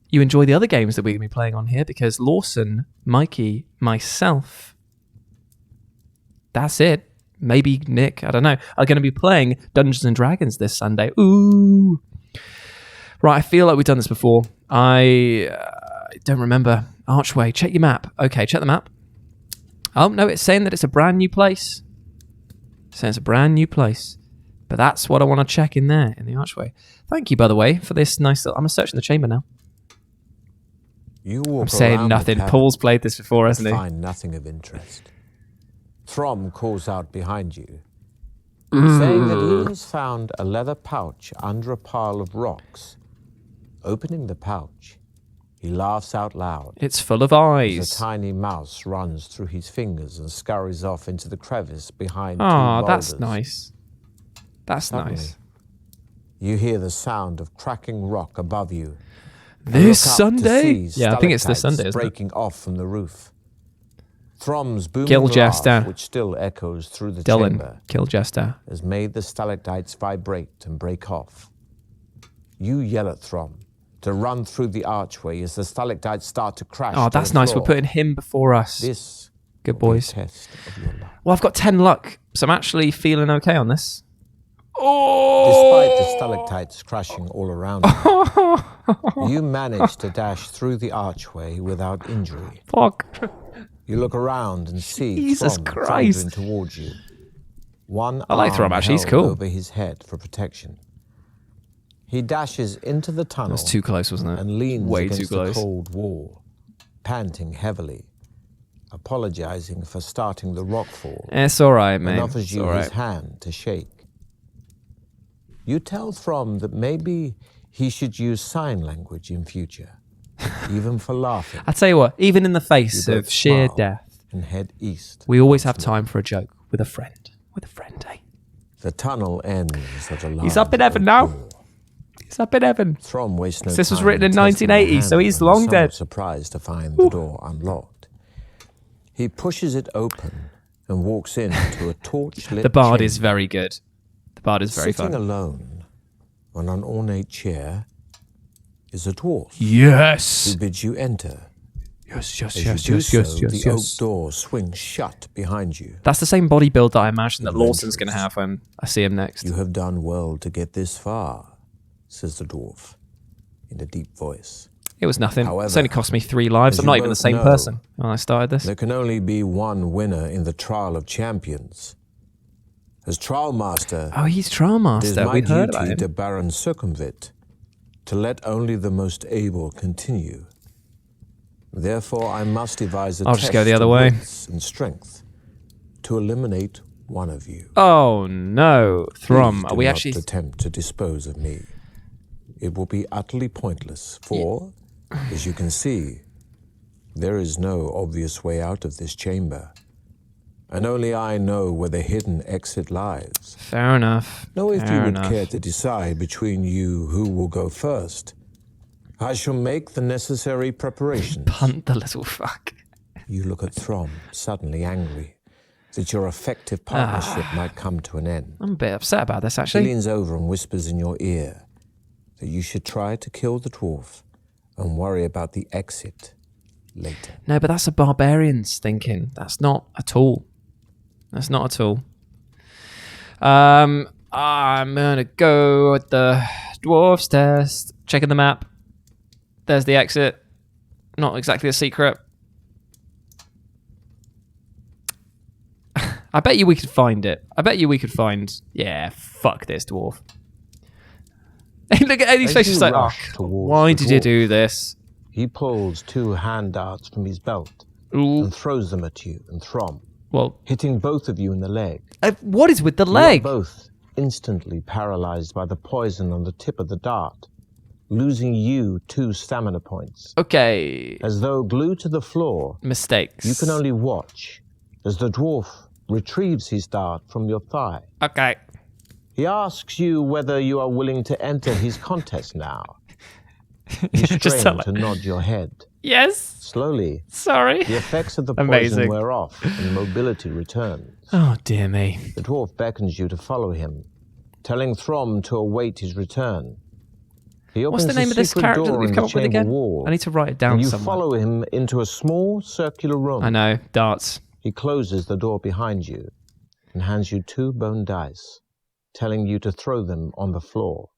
you enjoy the other games that we're going to be playing on here, because Lawson, Mikey, myself, that's it. Maybe Nick, I don't know, are going to be playing Dungeons and Dragons this Sunday. Ooh. Right, I feel like we've done this before. I don't remember. Archway, check your map. Okay, check the map. Oh, no, it's saying that it's a brand new place. It's saying it's a brand new place. But that's what I want to check in there, in the archway. Thank you, by the way, for this nice little... I'm searching the chamber now. You walk I'm saying around nothing. the cavern, Paul's played this before, hasn't he? find nothing of interest. Throm calls out behind you, saying that he has found a leather pouch under a pile of rocks. Opening the pouch, he laughs out loud. It's full of As eyes. a tiny mouse runs through his fingers and scurries off into the crevice behind two Oh, boulders. that's nice. That's Suddenly, nice. You hear the sound of cracking rock above you. and This look up to Sunday? see Yeah, I think it's this stalactites Sunday, isn't it? breaking off from the roof. Throm's booming Kill laugh, Jester. which still echoes through the Dylan, chamber, kill Jester. has made the stalactites vibrate and break off. You yell at Throm to run through the archway as the stalactites start to crash. Oh, to that's the nice. We're floor. putting him before us. This Good will be a boys. test of your luck. Well, I've got 10 luck, so I'm actually feeling okay on this. Despite the stalactites crashing all around you, you manage to dash through the archway without injury. Fuck. You look around and see Jesus Throm Christ. thundering towards you. One I like arm Throm, actually. He's held cool. over his head for protection. He dashes into the tunnel. That was too close, wasn't it? And leans Way against too close. the cold wall, panting heavily, apologizing for starting the rockfall. It's all right, mate. And offers It's you all right. his hand to shake. You tell Throm that maybe he should use sign language in future, even for laughing. I tell you what, even in the face You of both sheer smile death, and head east. we always have once more. time for a joke with a friend. With a friend, eh? The tunnel ends at a large He's up in heaven oak now. door. He's up in heaven. Throm wastes no This was time written in testing the 1980, so handle he's and long somewhat dead. surprised to find the door unlocked. He pushes it open and walks into a torch-lit The bard chamber. is very good. The bard is very Sitting fun. alone on an ornate chair is a dwarf who Yes. bids you enter. Yes, yes, As yes, you do yes, so, yes, yes, the yes. oak door swings shut behind you. That's the same body build that I imagine that Adventurous. Lawson's going to have when I see him next. You have done well to get this far, says the dwarf in a deep voice. It was nothing. However, It's only cost me 3 lives. as I'm you not even the both same know, person when I started this. There can only be one winner in the Trial of Champions. As Trial Master, Oh, he's Trial it is Master. my We'd heard about duty him. to Baron Circumvit, to let only the most able continue. Therefore, I must devise a I'll test just go the other of way. wits and strength to eliminate one of you. Oh, no. Throm, Please are do we not actually... attempt to dispose of me. It will be utterly pointless, for, as you can see, there is no obvious way out of this chamber, and only I know where the hidden exit lies. Fair enough. Now, if you Fair would enough. care to decide between you who will go first, I shall make the necessary preparations. Punt the little fuck. You look at Throm, suddenly angry that your effective partnership might come to an end. I'm a bit upset about this, He actually. leans over and whispers in your ear that you should try to kill the dwarf and worry about the exit later. No, but that's a barbarian's thinking. That's not at all. That's not at all. I'm gonna go with the dwarf's test. Checking the map. There's the exit. Not exactly a secret. I bet you we could find it. I bet you we could find... Yeah, fuck this dwarf. Look at Eddie's As face. you Just like, rush oh, towards why the did you dwarf, do this? He pulls 2 hand darts from his belt Ooh, and throws them at you and Throm, well, hitting both of you in the leg. what is with the You are leg? both instantly paralyzed by the poison on the tip of the dart, losing you 2 stamina points. Okay, As though glued to the floor, mistakes. you can only watch as the dwarf retrieves his dart from your thigh. Okay. He asks you whether you are willing to enter his contest now. You Just strain tell to nod your head. Yes. Slowly, Sorry. the effects of the poison Amazing. wear off and mobility returns. Oh, dear me. The dwarf beckons you to follow him, telling Throm to await his return. He What's opens the name a of this secret character that door we've in come the up with chamber again? wall, I need to write it and down you somewhere. follow him into a small circular room. I know. Darts. He closes the door behind you and hands you 2 bone dice, telling you to throw them on the floor.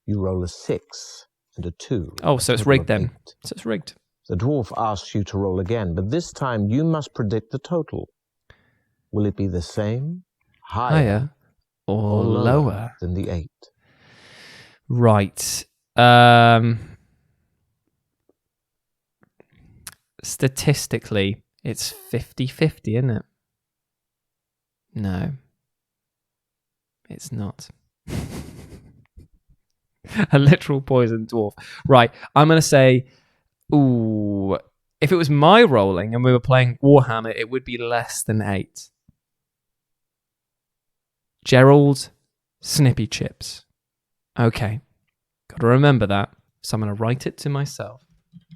You roll a 6 and a 2. Oh, so it's total rigged of then. 8. So it's rigged. The dwarf asks you to roll again, but this time you must predict the total. Will it be the same, Higher or or lower? than the 8? Right. Statistically, it's 50-50, isn't it? No. It's not. A literal poison dwarf. Right. I'm going to say, ooh, if it was my rolling and we were playing Warhammer, it would be less than 8. Gerald, Snippy Chips. Okay. Got to remember that. So I'm going to write it to myself.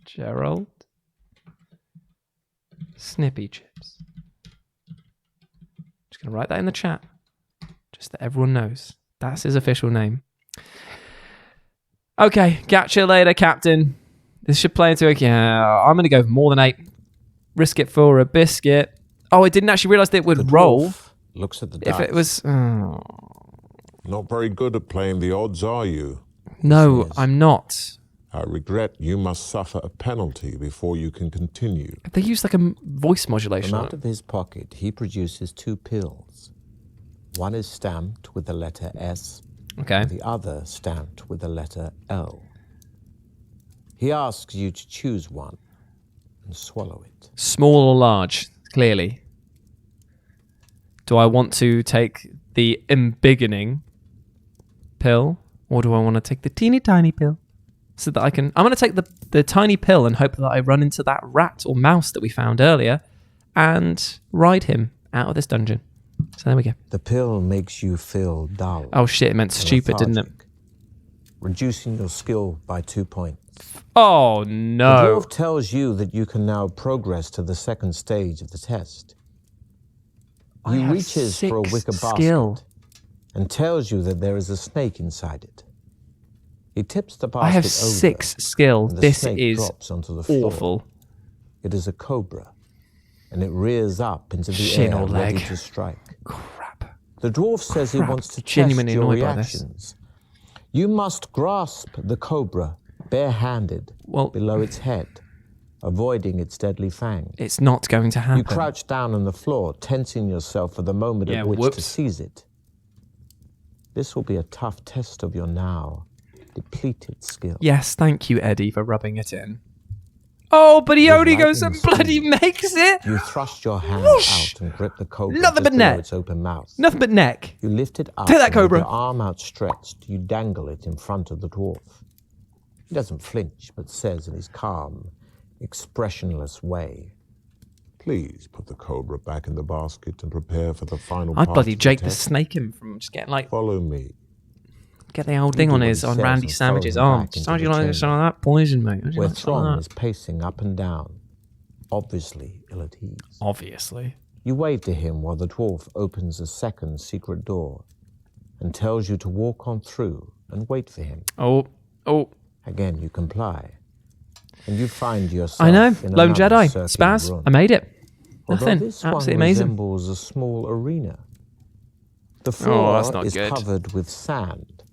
Gerald, Snippy Chips. Just going to write that in the chat. Just that everyone knows. That's his official name. Okay, catch you later, Captain. This should play into a... Yeah, I'm going to go for more than 8. Risk it for a biscuit. Oh, I didn't actually realise that it The would dwarf roll looks at the dice. if it was... Oh. Not very good at playing the odds, are you? No, Yes. I'm not. I regret you must suffer a penalty before you can continue. They use like a voice modulation From on out it. of his pocket, he produces 2 pills. One is stamped with the letter S, Okay. and the other stamped with the letter L. He asks you to choose one and swallow it. Small or large, clearly. Do I want to take the embiggening pill, or do I want to take the teeny tiny pill? So that I can... I'm going to take the tiny pill and hope that I run into that rat or mouse that we found earlier and ride him out of this dungeon. So there we go. The pill makes you feel dull. Oh shit, it meant and stupid, didn't it? lethargic, reducing your skill by 2 points. Oh The no. dwarf tells you that you can now progress to the second stage of the test. I He have reaches for a 6 wicker skill. basket and tells you that there is a snake inside it. He tips the basket I have over, 6 skill. and the This snake is drops onto the floor. awful. It is a cobra, and it rears up into the Shin air, or ready leg. to strike. Crap. The dwarf says he Crap. wants to Genuinely test your annoyed by this. reactions. You must grasp the cobra barehanded Well- below its head, avoiding its deadly fang. It's not going to happen. You crouch down on the floor, tensing yourself for the moment Yeah, at which to whoops. seize it. This will be a tough test of your now depleted skill. Yes, thank you, Eddie, for rubbing it in. Oh, but he With only goes and lightning bloody speed, makes it. You thrust your hand Whoosh! out and grip the cobra Nothing just but below net. its open mouth. Nothing but neck. You lift it up. Take that, and with cobra. your arm outstretched, you dangle it in front of the dwarf. He doesn't flinch, but says in his calm, expressionless way, Please put the cobra back in the basket and prepare for the final I'd part bloody of Jake the test. Snake him from just getting like Follow me. get the old You thing do on what his he on says Randy and follow Savage's him arm. back into How do you the like chamber, some of that poison, mate? How do you where like some of Throm that? is pacing up and down, obviously ill at ease. Obviously. You wave to him while the dwarf opens a second secret door and tells you to walk on through and wait for him. Oh. Again, you comply. And you find yourself I know. in Lone another Jedi. circular Spaz. room. I made it. Although Nothing. this one Absolutely amazing. resembles a small arena. The Oh, floor that's not is good. covered with sand,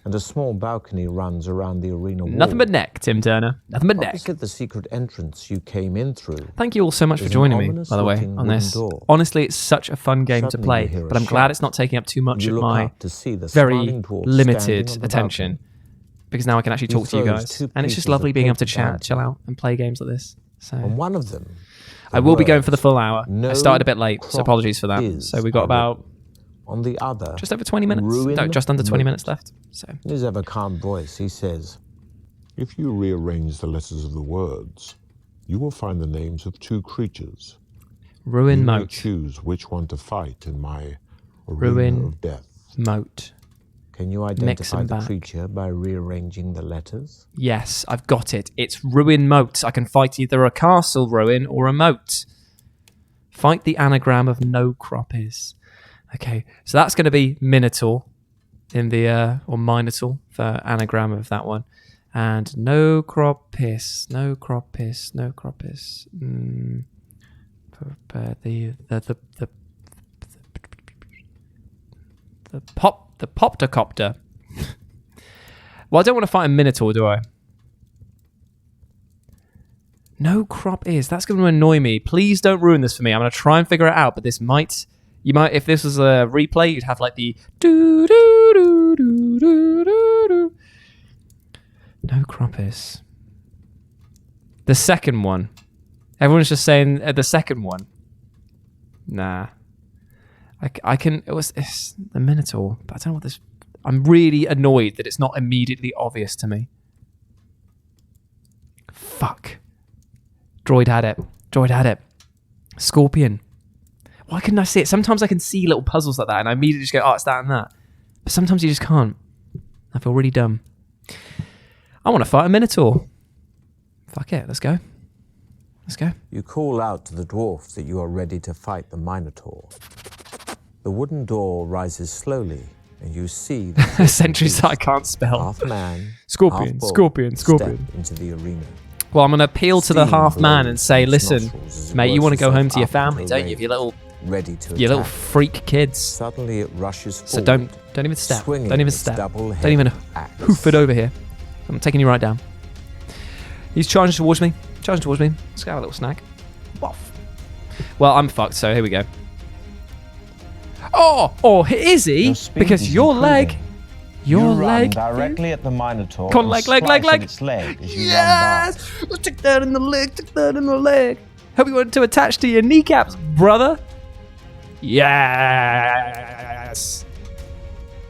and a small balcony runs around the arena wall. Nothing but neck, Tim Turner. Nothing but neck. Opposite the secret entrance you came in through, Thank you all so much for There's joining an me, ominous by the way, looking on wooden this. door. Honestly, it's such a fun game to Suddenly play, you hear a but I'm glad shout. it's not taking up too much you of look my up to see the very smiling dwarf limited standing on the attention. balcony. Because now I can actually He talk to you throws guys. 2 And it's just pieces lovely of being able to paper chat, down. chill out, and play games like this. So On one of them, I will be going for the full hour. "No I started a bit late, so crop apologies for that. is So we got about on the other, just over 20 minutes. ruin No, just under 20 moat. minutes left. So In his ever calm voice, he says, If you rearrange the letters of the words, you will find the names of 2 creatures. ruin You may moat. choose which one to fight in my Ruin arena of death. Moat. can you Mix identify 'em the back. creature by rearranging the letters? Yes, I've got it. It's ruin moat. I can fight either a castle ruin or a moat. Fight the anagram of no crop is. Okay, so that's going to be Minotaur in the or Minotaur for anagram of that one, and no crop piss, no crop piss, no crop piss. The poptocopter. Well, I don't want to fight a Minotaur, do I? No crop is. That's going to annoy me. Please don't ruin this for me. I'm going to try and figure it out, but this might... You might, if this was a replay, you'd have like the do do do do do do do. No crop is. The second one. Everyone's just saying the second one. Nah. I can... It's the Minotaur, but I don't know what this... I'm really annoyed that it's not immediately obvious to me. Fuck. Droid had it. Droid had it. Scorpion. Why couldn't I see it? Sometimes I can see little puzzles like that and I immediately just go, oh, it's that and that. But sometimes you just can't. I feel really dumb. I want to fight a Minotaur. Fuck it. Let's go. Let's go. You call out to the dwarf that you are ready to fight the Minotaur. The wooden door rises slowly, and you see the Sentries that I can't spell. half man, Scorpion, half bull scorpion, scorpion. step into the arena. Well, I'm going to appeal to the Steam half man and blows say, from its listen, nostrils as it mate, you works want to go itself home to your up family, into a don't you? If your little ready to You little attack. freak kids. Suddenly it rushes forward. So don't even step. swinging Don't even its step. double-headed Don't even axe. hoof it over here. I'm taking you right down. He's charging towards me. Charging towards me. Let's go have a little snack. Waff. Well, I'm fucked, so here we go. Oh, is he? Your speed Because is your improving. leg, your you run leg. directly at the Minotaur. Come on, and leg. slice at its leg as you run Yes! Let's take that in the leg. Take that in the leg. Hope you want to attach to your kneecaps, brother. Yes.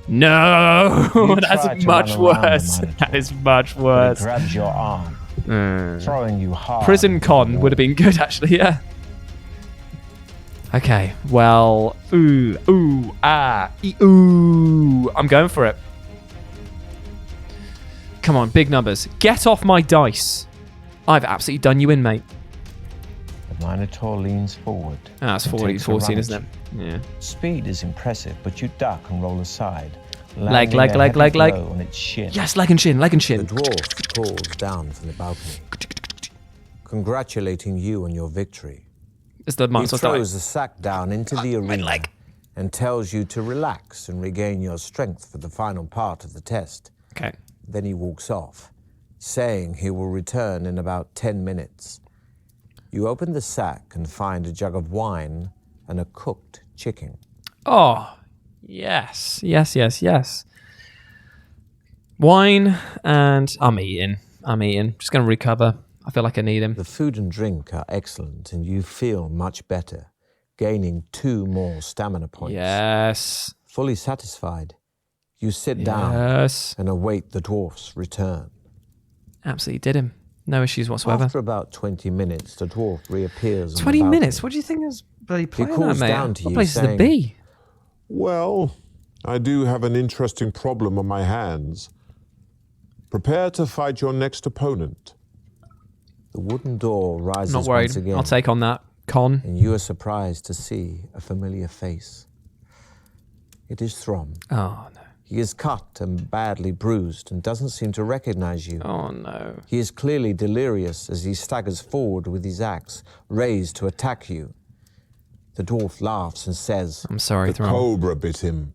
No, You that's tried to much run around the worse. Minotaur, That is much by. It worse. grabs your arm, throwing you hard. Prison into the con wall. would have been good, actually, yeah. Okay, well, ooh, I'm going for it. Come on, big numbers. Get off my dice. I've absolutely done you in, mate. The Minotaur leans forward. Ah, it's and 40, takes a 14, run isn't at it? you. Yeah. Speed is impressive, but you duck and roll aside. Leg. landing a heavy blow on its shin. Yes, leg and shin. The dwarf calls down from the balcony, congratulating you on your victory. It's the He monster throws the sack down into the arena and tells you to relax and regain your strength for the final part of the test. Okay. Then he walks off, saying he will return in about 10 minutes. You open the sack and find a jug of wine and a cooked chicken. Oh, yes. Wine and I'm eating. Just going to recover. I feel like I need him. The food and drink are excellent and you feel much better, gaining 2 more stamina points. Yes. Fully satisfied, you sit down Yes. and await the dwarf's return. Absolutely did him. No issues whatsoever. After about 20 minutes, the dwarf reappears. on the 20 balcony. minutes? What do you think is bloody playing calls that, mate? down to What you place is the saying- B? Well, I do have an interesting problem on my hands. Prepare to fight your next opponent. The wooden door rises Not worried. once again, I'll take on that. Con. and you are surprised to see a familiar face. It is Throm. Oh, no. He is cut and badly bruised and doesn't seem to recognize you. Oh, no. He is clearly delirious as he staggers forward with his axe raised to attack you. The dwarf laughs and says, I'm sorry, The Throm. cobra bit him,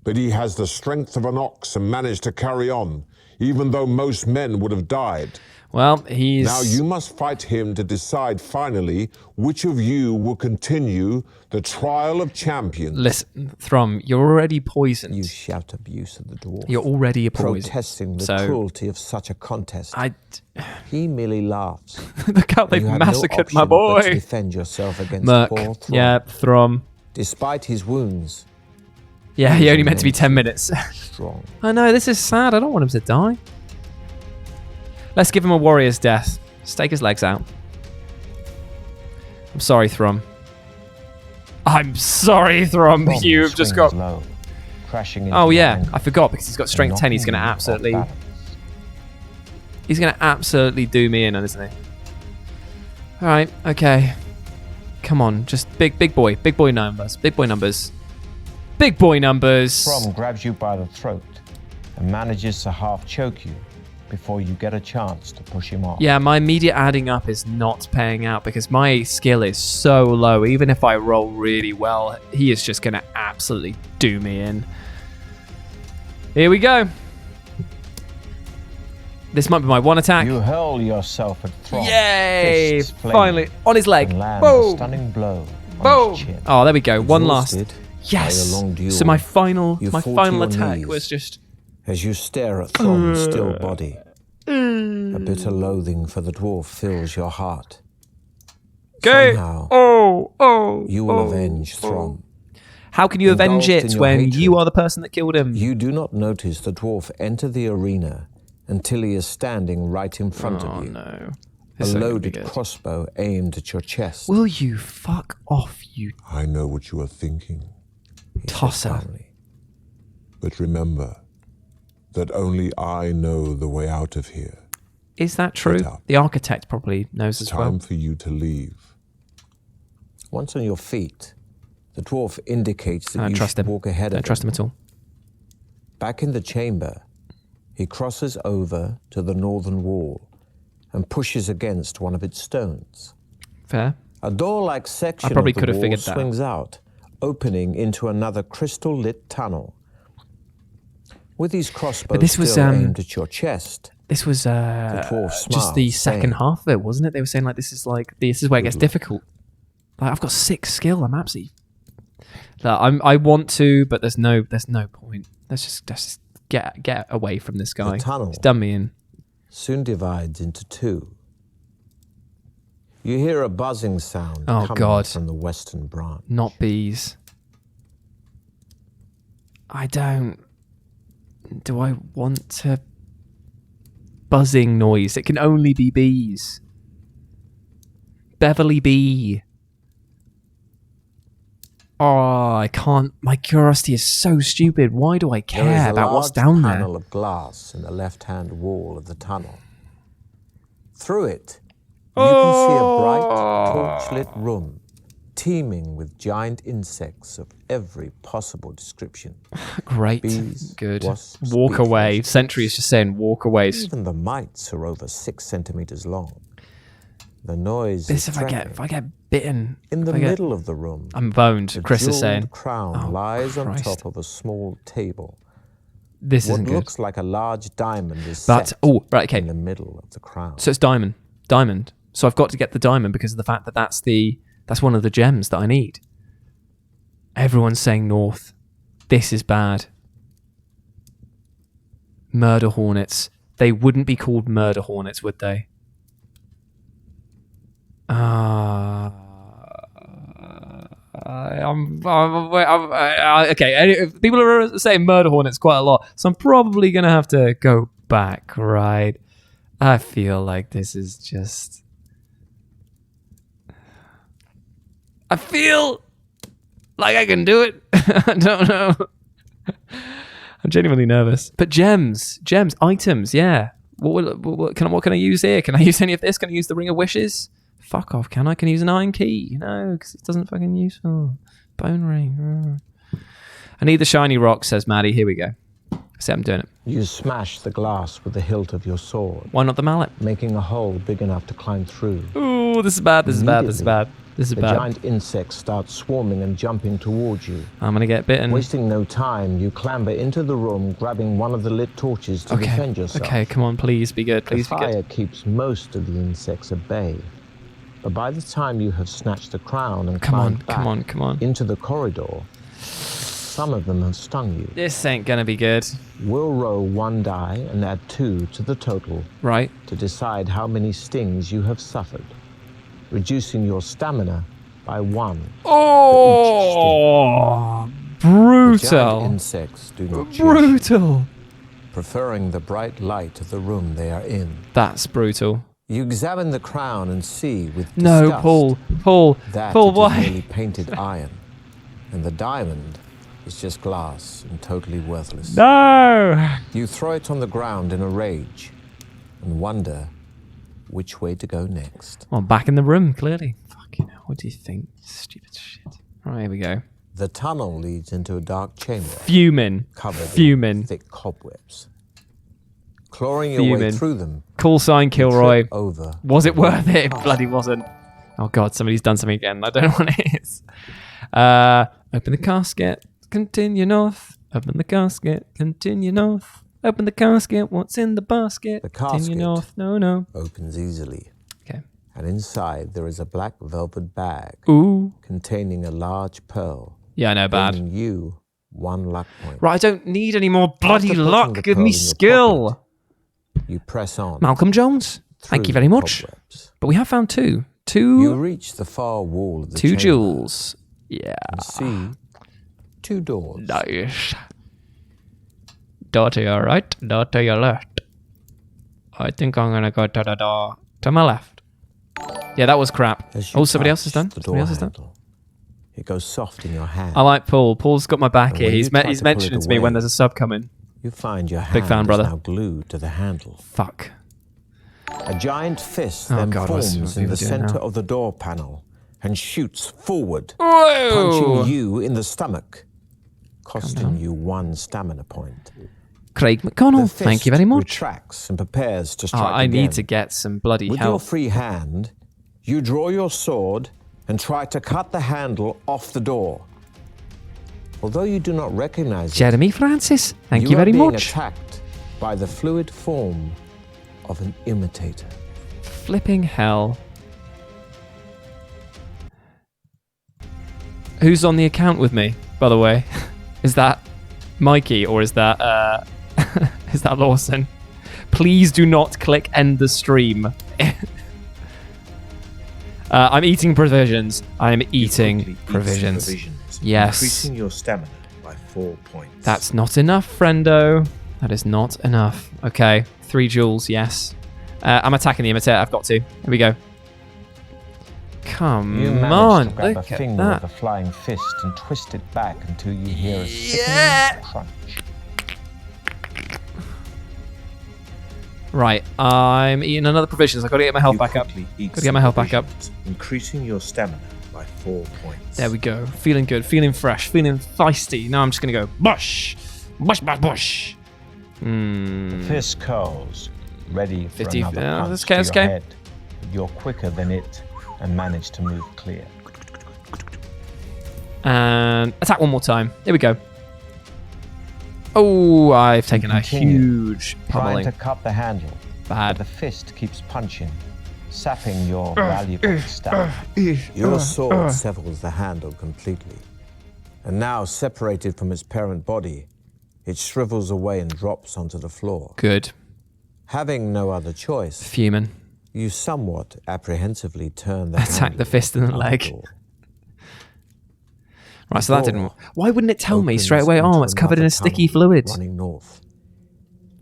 but he has the strength of an ox and managed to carry on, even though most men would have died. Well, he's... Now you must fight him to decide finally which of you will continue the trial of champions. Listen, Throm, you're already poisoned. You shout abuse at the dwarf, You're already poisoned. protesting the So- cruelty of such a contest. I... He merely laughs. Look how they've You have massacred no my option but to boy. defend yourself against Merc. poor Throm. Yeah, Throm. Despite his wounds, Yeah, he only meant to be 10 minutes. strong. I know, this is sad. I don't want him to die. Let's give him a warrior's death. Stake his legs out. I'm sorry, Throm. I'm sorry, Throm. Throm You've just swings got... low, crashing into Oh, your yeah. ankle I forgot because he's got strength and 10. He's going to knocking you off absolutely... balance. He's going to absolutely do me in, isn't he? All right. Okay. Come on. Just big boy. Big boy numbers. Big boy numbers. Big boy numbers. Throm grabs you by the throat and manages to half choke you before you get a chance to push him off. Yeah, my immediate adding up is not paying out because my skill is so low. Even if I roll really well, he is just going to absolutely do me in. Here we go. This might be my one attack. You hurl yourself at Throm. Yay! fists flaming, Finally, on his leg. and land a Boom! stunning blow on Boom! his chin. Oh, there we go. One last. Exhausted Yes. by a long duel, So my final you fall to your attack knees. was just... As you stare at Throm's still body, a bitter loathing for the dwarf fills your heart. Go! Somehow, you will avenge Throm. How can you avenge Engulfed in it your when hatred. you are the person that killed him? You do not notice the dwarf enter the arena until he is standing right in front of you. no. A This is gonna be loaded good. crossbow aimed at your chest. Will you fuck off, you I know what you are thinking, He says tosser? calmly. but remember that only I know the way out of here. Is that true? Get up. The architect probably knows It's as well. time for you to leave. Once on your feet, the dwarf indicates that I don't you trust should him. walk ahead Don't of trust him at all. Back in the chamber, he crosses over to the northern wall and pushes against one of its stones. Fair. A door-like section probably of the could have wall figured that. swings out, opening into another crystal-lit tunnel. With these crossbows this was, still aimed at your chest, This was dwarf just the smiled, second saying, half of it, wasn't it? They were saying like this is where it gets difficult. Like I've got 6 skill. I'm absolutely. Like, I want to, but there's no point. Let's just get away from this guy. The tunnel He's done me in. soon divides into 2. You hear a buzzing sound Oh, coming God. from the western branch. Not bees. I don't. Do I want to? Buzzing noise. It can only be bees. Beverly Bee. Oh, I can't. My curiosity is so stupid. Why do I There is care a about what's large down there? panel of glass in the left-hand wall of the tunnel. Through it, you can see a bright, torch-lit room teeming with giant insects of every possible description. Great. Bees, Good. wasps, Walk beetles, away. Sentry is just saying walk away. Even the mites are over 6 centimeters long. The noise This is if I get bitten. In the if I get- middle of the room, I'm boned, a Chris is jeweled saying. crown Oh, lies on Christ. top of a small table. This What isn't good. looks like a large diamond is But set oh, right, okay. in the middle of the crown. So it's diamond. Diamond. So I've got to get the diamond because of the fact that that's one of the gems that I need. Everyone's saying north. This is bad. Murder hornets. They wouldn't be called murder hornets, would they? Okay. People are saying murder hornets quite a lot, so I'm probably gonna have to go back. Right. I feel like this is just. I feel like I can do it. I don't know. I'm genuinely nervous. But gems, items, yeah. What can I use here? Can I use any of this? Can I use the Ring of Wishes? Fuck off, can I? Can I use an iron key? No, because it doesn't fucking useful. Bone ring. I need the shiny rock, says Maddie. Here we go. See, I'm doing it. You smash the glass with the hilt of your sword, Why not the mallet? making a hole big enough to climb through. Ooh, this is bad. This is bad. This is bad. This is The bad. giant insects start swarming and jumping towards you. I'm gonna get bitten. Wasting no time, you clamber into the room, grabbing one of the lit torches to defend yourself. Okay, come on, please be good. The Please be good. fire keeps most of the insects at bay. But by the time you have snatched the crown and Come on, climbed back come on. into the corridor, some of them have stung you. This ain't gonna be good. We'll roll 1 die and add 2 to the total Right. to decide how many stings you have suffered, reducing your stamina by 1. Oh, Giant brutal. insects do not chase you, Brutal. preferring the bright light of the room they are in. That's brutal. You examine the crown and see with No, disgust Paul, that Paul, it is why? merely painted iron, and the diamond is just glass and totally worthless. No. You throw it on the ground in a rage and wonder which way to go next. Well, I'm back in the room, clearly. Fucking hell, what do you think? Stupid shit. Right, here we go. The tunnel leads into a dark chamber Fuming. covered Fuming. in thick cobwebs. Clawing your way Fuming. through them, Call sign you Kilroy. trip over. Was it worth it? It bloody wasn't. Oh god, somebody's done something again. I don't know what it is. Open the casket, continue north. Open the casket, continue north. Open the casket, what's in the basket? The Continue casket. north. No. Opens easily, Okay. and inside there is a black velvet bag Ooh. containing a large pearl, Yeah, I know, bad. giving you 1 luck point. Right, I don't need any more bloody After putting luck. the Give pearl me in your skill. pocket, you press on. Malcolm Jones. Thank through you very the much. cobwebs. But we have found two. You reach the far wall of the Two chamber jewels. Yeah. and see 2 doors. Nice. Door to your right, door to your left. I think I'm gonna go to the door to my left. Yeah, that was crap. As you Oh, somebody else has touch done. the Somebody else has door done. handle, it goes soft in your hand. I like Paul. Paul's got my back And here. when He's you try he's to pull it mentioning to me when away, there's a sub coming. You find your hand Big fan, is brother. now glued to the handle. Fuck. A giant fist Oh then God, what's forms people in the doing center now? of the door panel and shoots forward, Whoa! punching you in the stomach, costing you 1 stamina point. Craig The McConnell. fist Thank you very much. retracts and prepares to Oh, strike I again. need to get some bloody With your help. free hand, you draw your sword and try to cut the handle off the door. Although you do not recognize it, Jeremy Francis, thank you are very being much. attacked by the fluid form of an imitator. Flipping hell. Who's on the account with me, by the way? Is that Mikey or is that is that Lawson? Please do not click end the stream. I'm eating provisions. I'm eating provisions. Yes. Increasing your stamina by 4 points. That's not enough, friendo. That is not enough. Okay, 3 jewels, yes. I'm attacking the imitator. I've got to. Here we go. Come You manage on, to grab look a at finger of that. the flying fist and twist it back until you hear a sickening crunch. Right, I'm eating another provisions. I've got to get my health back up. quickly eat Got to get my health back up. provisions, increasing your stamina by 4 points. There we go. Feeling good, feeling fresh, feeling feisty. Now I'm just going to go bush, bush, bush, bush. The fist curls, ready for 50, another punch that's to okay, your that's okay. head. But you're quicker than it and manage to move clear. And attack one more time. Here we go. Oh, I've taken a Continue, huge trying pummeling. to cut the handle, but Bad. the fist keeps punching, sapping your valuable stamina. Your sword severs the handle completely. And now, separated from its parent body, it shrivels away and drops onto the floor. Good. Having no other choice, Fuming. you somewhat apprehensively turn the Attack handle the fist in the of leg. door. Right, so that didn't. Why wouldn't it tell me Opens straight away? Oh, into it's covered in another a sticky tunnel fluid. running north.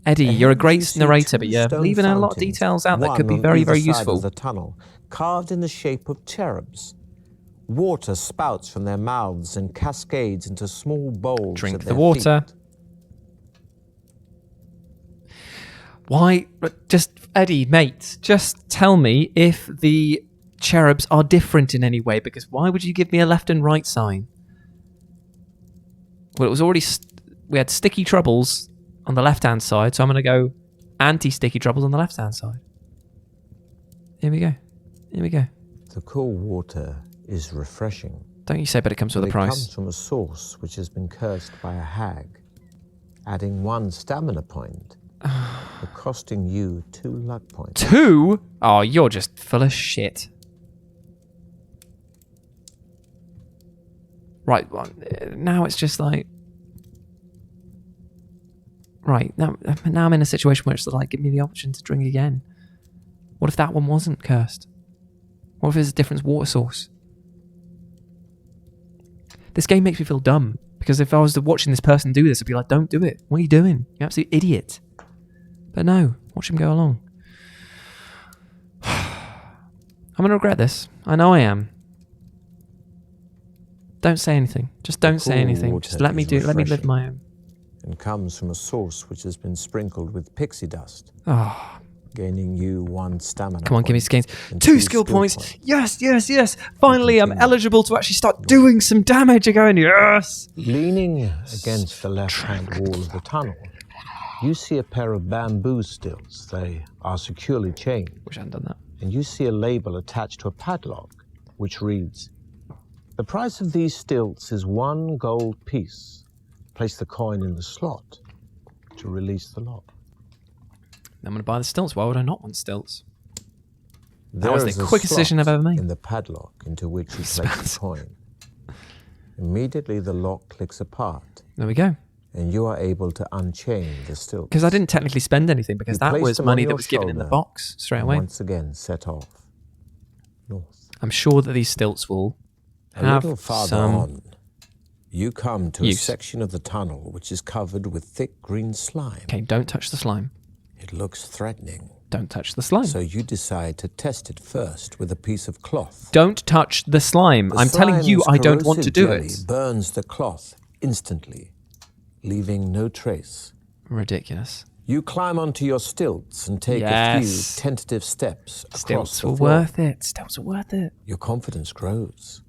Eddie, Ahead you're a you great see narrator, but two you're stone leaving a lot of fountains, details out that one could be on very, either very side useful. of the tunnel, carved in the shape of cherubs. Water spouts from their mouths and cascades into small bowls. Drink at the their water. feet. Why? Just, Eddie, mate, just tell me if the cherubs are different in any way, because why would you give me a left and right sign? Well, it was already... we had sticky troubles on the left-hand side, so I'm going to go anti-sticky troubles on the left-hand side. Here we go. Here we go. The cool water is refreshing. Don't you say, but it comes with But a it price. comes from a source which has been cursed by a hag, adding 1 stamina point, but costing you 2 luck points. 2? Oh, you're just full of shit. Right, well, now it's just like... Right, now I'm in a situation where it's like, give me the option to drink again. What if that one wasn't cursed? What if there's a different water source? This game makes me feel dumb, because if I was watching this person do this, I'd be like, don't do it. What are you doing? You absolute idiot. But no, watch him go along. I'm going to regret this. I know I am. Don't say anything. Just don't say cool anything. water Just let me is do. Let me live refreshing. my own. And comes from a source which has been sprinkled with pixie dust, Oh, gaining you 1 stamina come on, give me point skins. and 2 2 skill points. Yes, yes, yes. Finally, I'm continue. eligible to actually start doing some damage again. Yes. Leaning against the left-hand wall of the tunnel, you see a pair of bamboo stilts. They are securely chained. Wish I hadn't done that. And you see a label attached to a padlock, which reads, "The price of these stilts is 1 gold piece. Place the coin in the slot to release the lock." I'm going to buy the stilts. Why would I not want stilts? There was the is a quickest slot decision I've ever made. in the padlock into which you place the coin. Immediately the lock clicks apart, There we go. and you are able to unchain the stilts. Because I didn't technically spend anything, because You that place was them on money your that was given in the shoulder box straight and away. once again set off north. I'm sure that these stilts will A have little farther some... on, you come to use. a section of the tunnel which is covered with thick green slime. Okay, don't touch the slime. It looks threatening, Don't touch the slime. so you decide to test it first with a piece of cloth. Don't touch the slime. The I'm telling you, slime's I don't want to corrosive do jelly it. burns the cloth instantly, leaving no trace. Ridiculous. You climb onto your stilts and take a Yes. few tentative steps across Stilts the were floor. worth it. Stilts were worth it. Your confidence grows,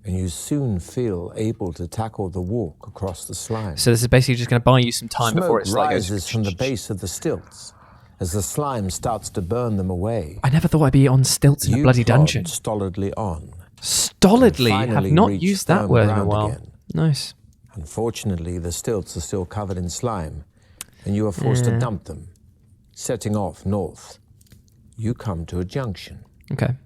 and you soon feel able to tackle the walk across the slime. So this is basically just going to buy you some time before Smoke it's like rises goes... from the base of the stilts as the slime starts to burn them away. I never thought I'd be on stilts in a You bloody plod dungeon. stolidly on, Stolidly have finally not reach used that firm word in a ground while. again. Nice. Unfortunately, the stilts are still covered in slime, and you are forced to dump them. Setting off north, you come to a junction. Okay.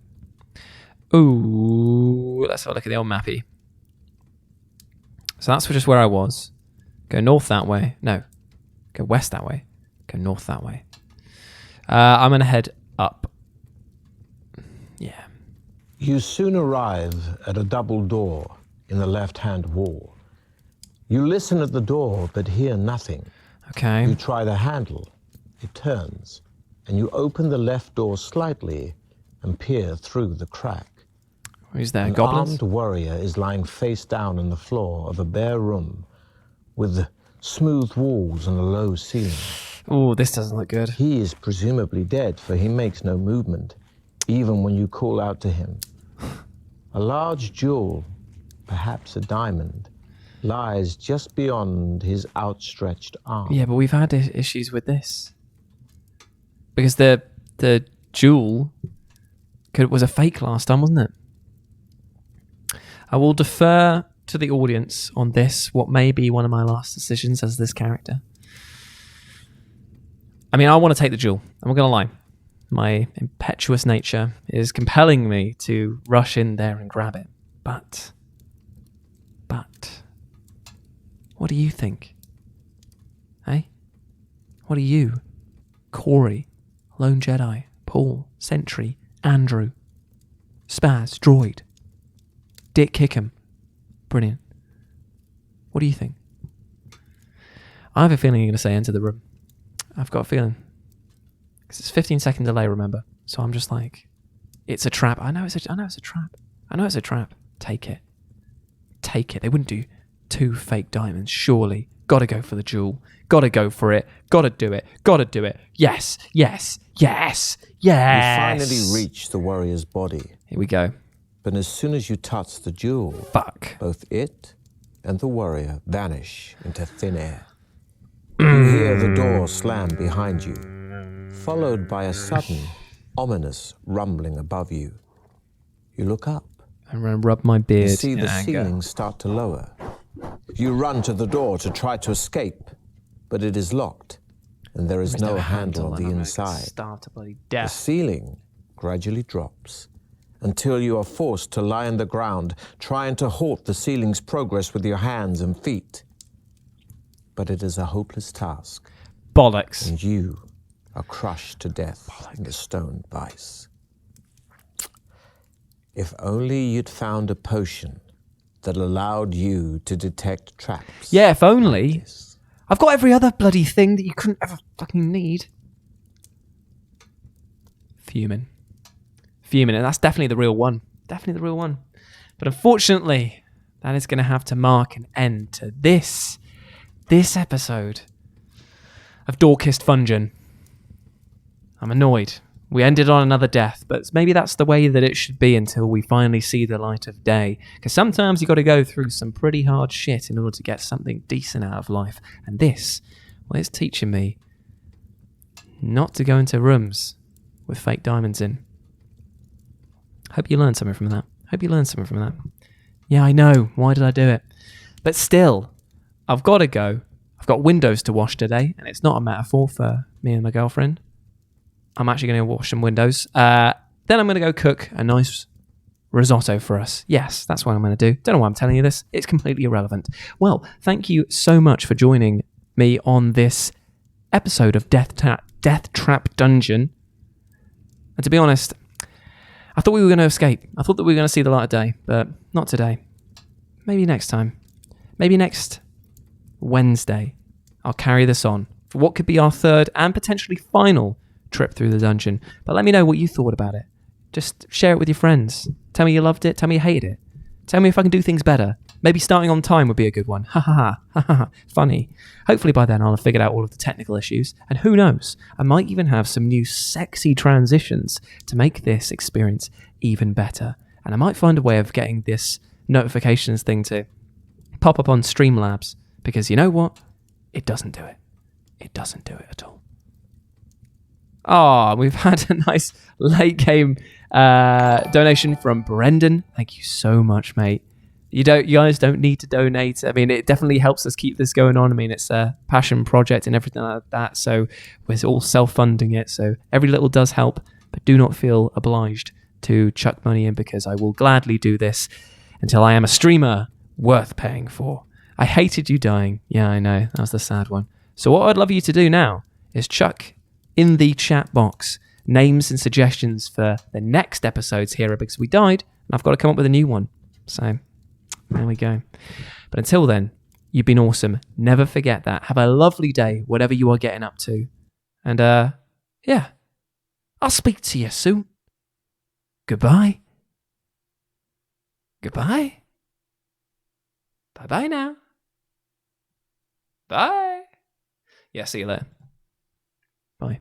Ooh, let's have a look at the old mappy. So that's just where I was. Go north that way. No. Go west that way. Go north that way. I'm going to head up. Yeah. You soon arrive at a double door in the left-hand wall. You listen at the door, but hear nothing. Okay. You try the handle. It turns, and you open the left door slightly and peer through the crack. Who's there? An Goblins? armed warrior is lying face down on the floor of a bare room with smooth walls and a low ceiling. Oh, this doesn't look good. He is presumably dead, for he makes no movement, even when you call out to him. A large jewel, perhaps a diamond, lies just beyond his outstretched arm. Yeah, but we've had issues with this. Because the jewel was a fake last time, wasn't it? I will defer to the audience on this, what may be one of my last decisions as this character. I mean, I want to take the jewel. I'm not going to lie. My impetuous nature is compelling me to rush in there and grab it. But, what do you think? Hey? What are you? Corey, Lone Jedi, Paul, Sentry, Andrew, Spaz, Droid, Dick Kickham. Brilliant. What do you think? I have a feeling you're going to say enter the room. I've got a feeling. Because it's 15-second delay, remember? So I'm just like, it's a trap. I know it's a trap. I know it's a trap. Take it. Take it. They wouldn't do 2 fake diamonds, surely. Gotta go for the jewel. Gotta go for it. Gotta do it. Gotta do it. Yes. Yes. Yes. Yes. You finally reach the warrior's body. Here we go. But as soon as you touch the jewel, Fuck. both it and the warrior vanish into thin air. You hear the door slam behind you, followed by a sudden, ominous rumbling above you. You look up. I'm going to rub my beard. You see in the anger. ceiling start to lower. You run to the door to try to escape, but it is locked, and there is no handle on the and I'm inside. Starved to bloody The death. ceiling gradually drops until you are forced to lie on the ground, trying to halt the ceiling's progress with your hands and feet. But it is a hopeless task, Bollocks. and you are crushed to death in the stone vice. If only you'd found a potion that allowed you to detect traps. Yeah, if only. Yes. I've got every other bloody thing that you couldn't ever fucking need. Fuming. And that's definitely the real one. Definitely the real one. But unfortunately, that is going to have to mark an end to this episode of Dorkist Fungin. I'm annoyed. We ended on another death, but maybe that's the way that it should be until we finally see the light of day. Because sometimes you got to go through some pretty hard shit in order to get something decent out of life. And this, well, it's teaching me not to go into rooms with fake diamonds in. Hope you learned something from that. Yeah, I know. Why did I do it? But still, I've got to go. I've got windows to wash today, and it's not a metaphor for me and my girlfriend. I'm actually going to wash some windows. Then I'm going to go cook a nice risotto for us. Yes, that's what I'm going to do. Don't know why I'm telling you this. It's completely irrelevant. Well, thank you so much for joining me on this episode of Deathtrap Dungeon. And to be honest, I thought we were going to escape. I thought that we were going to see the light of day, but not today. Maybe next time. Maybe next Wednesday. I'll carry this on for what could be our third and potentially final trip through the dungeon. But let me know what you thought about it. Just share it with your friends. Tell me you loved it. Tell me you hated it. Tell me if I can do things better. Maybe starting on time would be a good one. Ha ha ha. Ha ha ha. Funny. Hopefully by then I'll have figured out all of the technical issues. And who knows, I might even have some new sexy transitions to make this experience even better. And I might find a way of getting this notifications thing to pop up on Streamlabs. Because you know what? It doesn't do it. It doesn't do it at all. Oh, we've had a nice late game donation from Brendan. Thank you so much, mate. You guys don't need to donate. I mean, it definitely helps us keep this going on. I mean, it's a passion project and everything like that. So we're all self-funding it. So every little does help, but do not feel obliged to chuck money in, because I will gladly do this until I am a streamer worth paying for. I hated you dying. Yeah, I know. That was the sad one. So what I'd love you to do now is chuck in the chat box names and suggestions for the next episodes here, because we died and I've got to come up with a new one. So there we go. But until then, you've been awesome. Never forget that. Have a lovely day, whatever you are getting up to. And yeah, I'll speak to you soon. Goodbye. Goodbye. Bye-bye now. Bye. Yeah, see you later.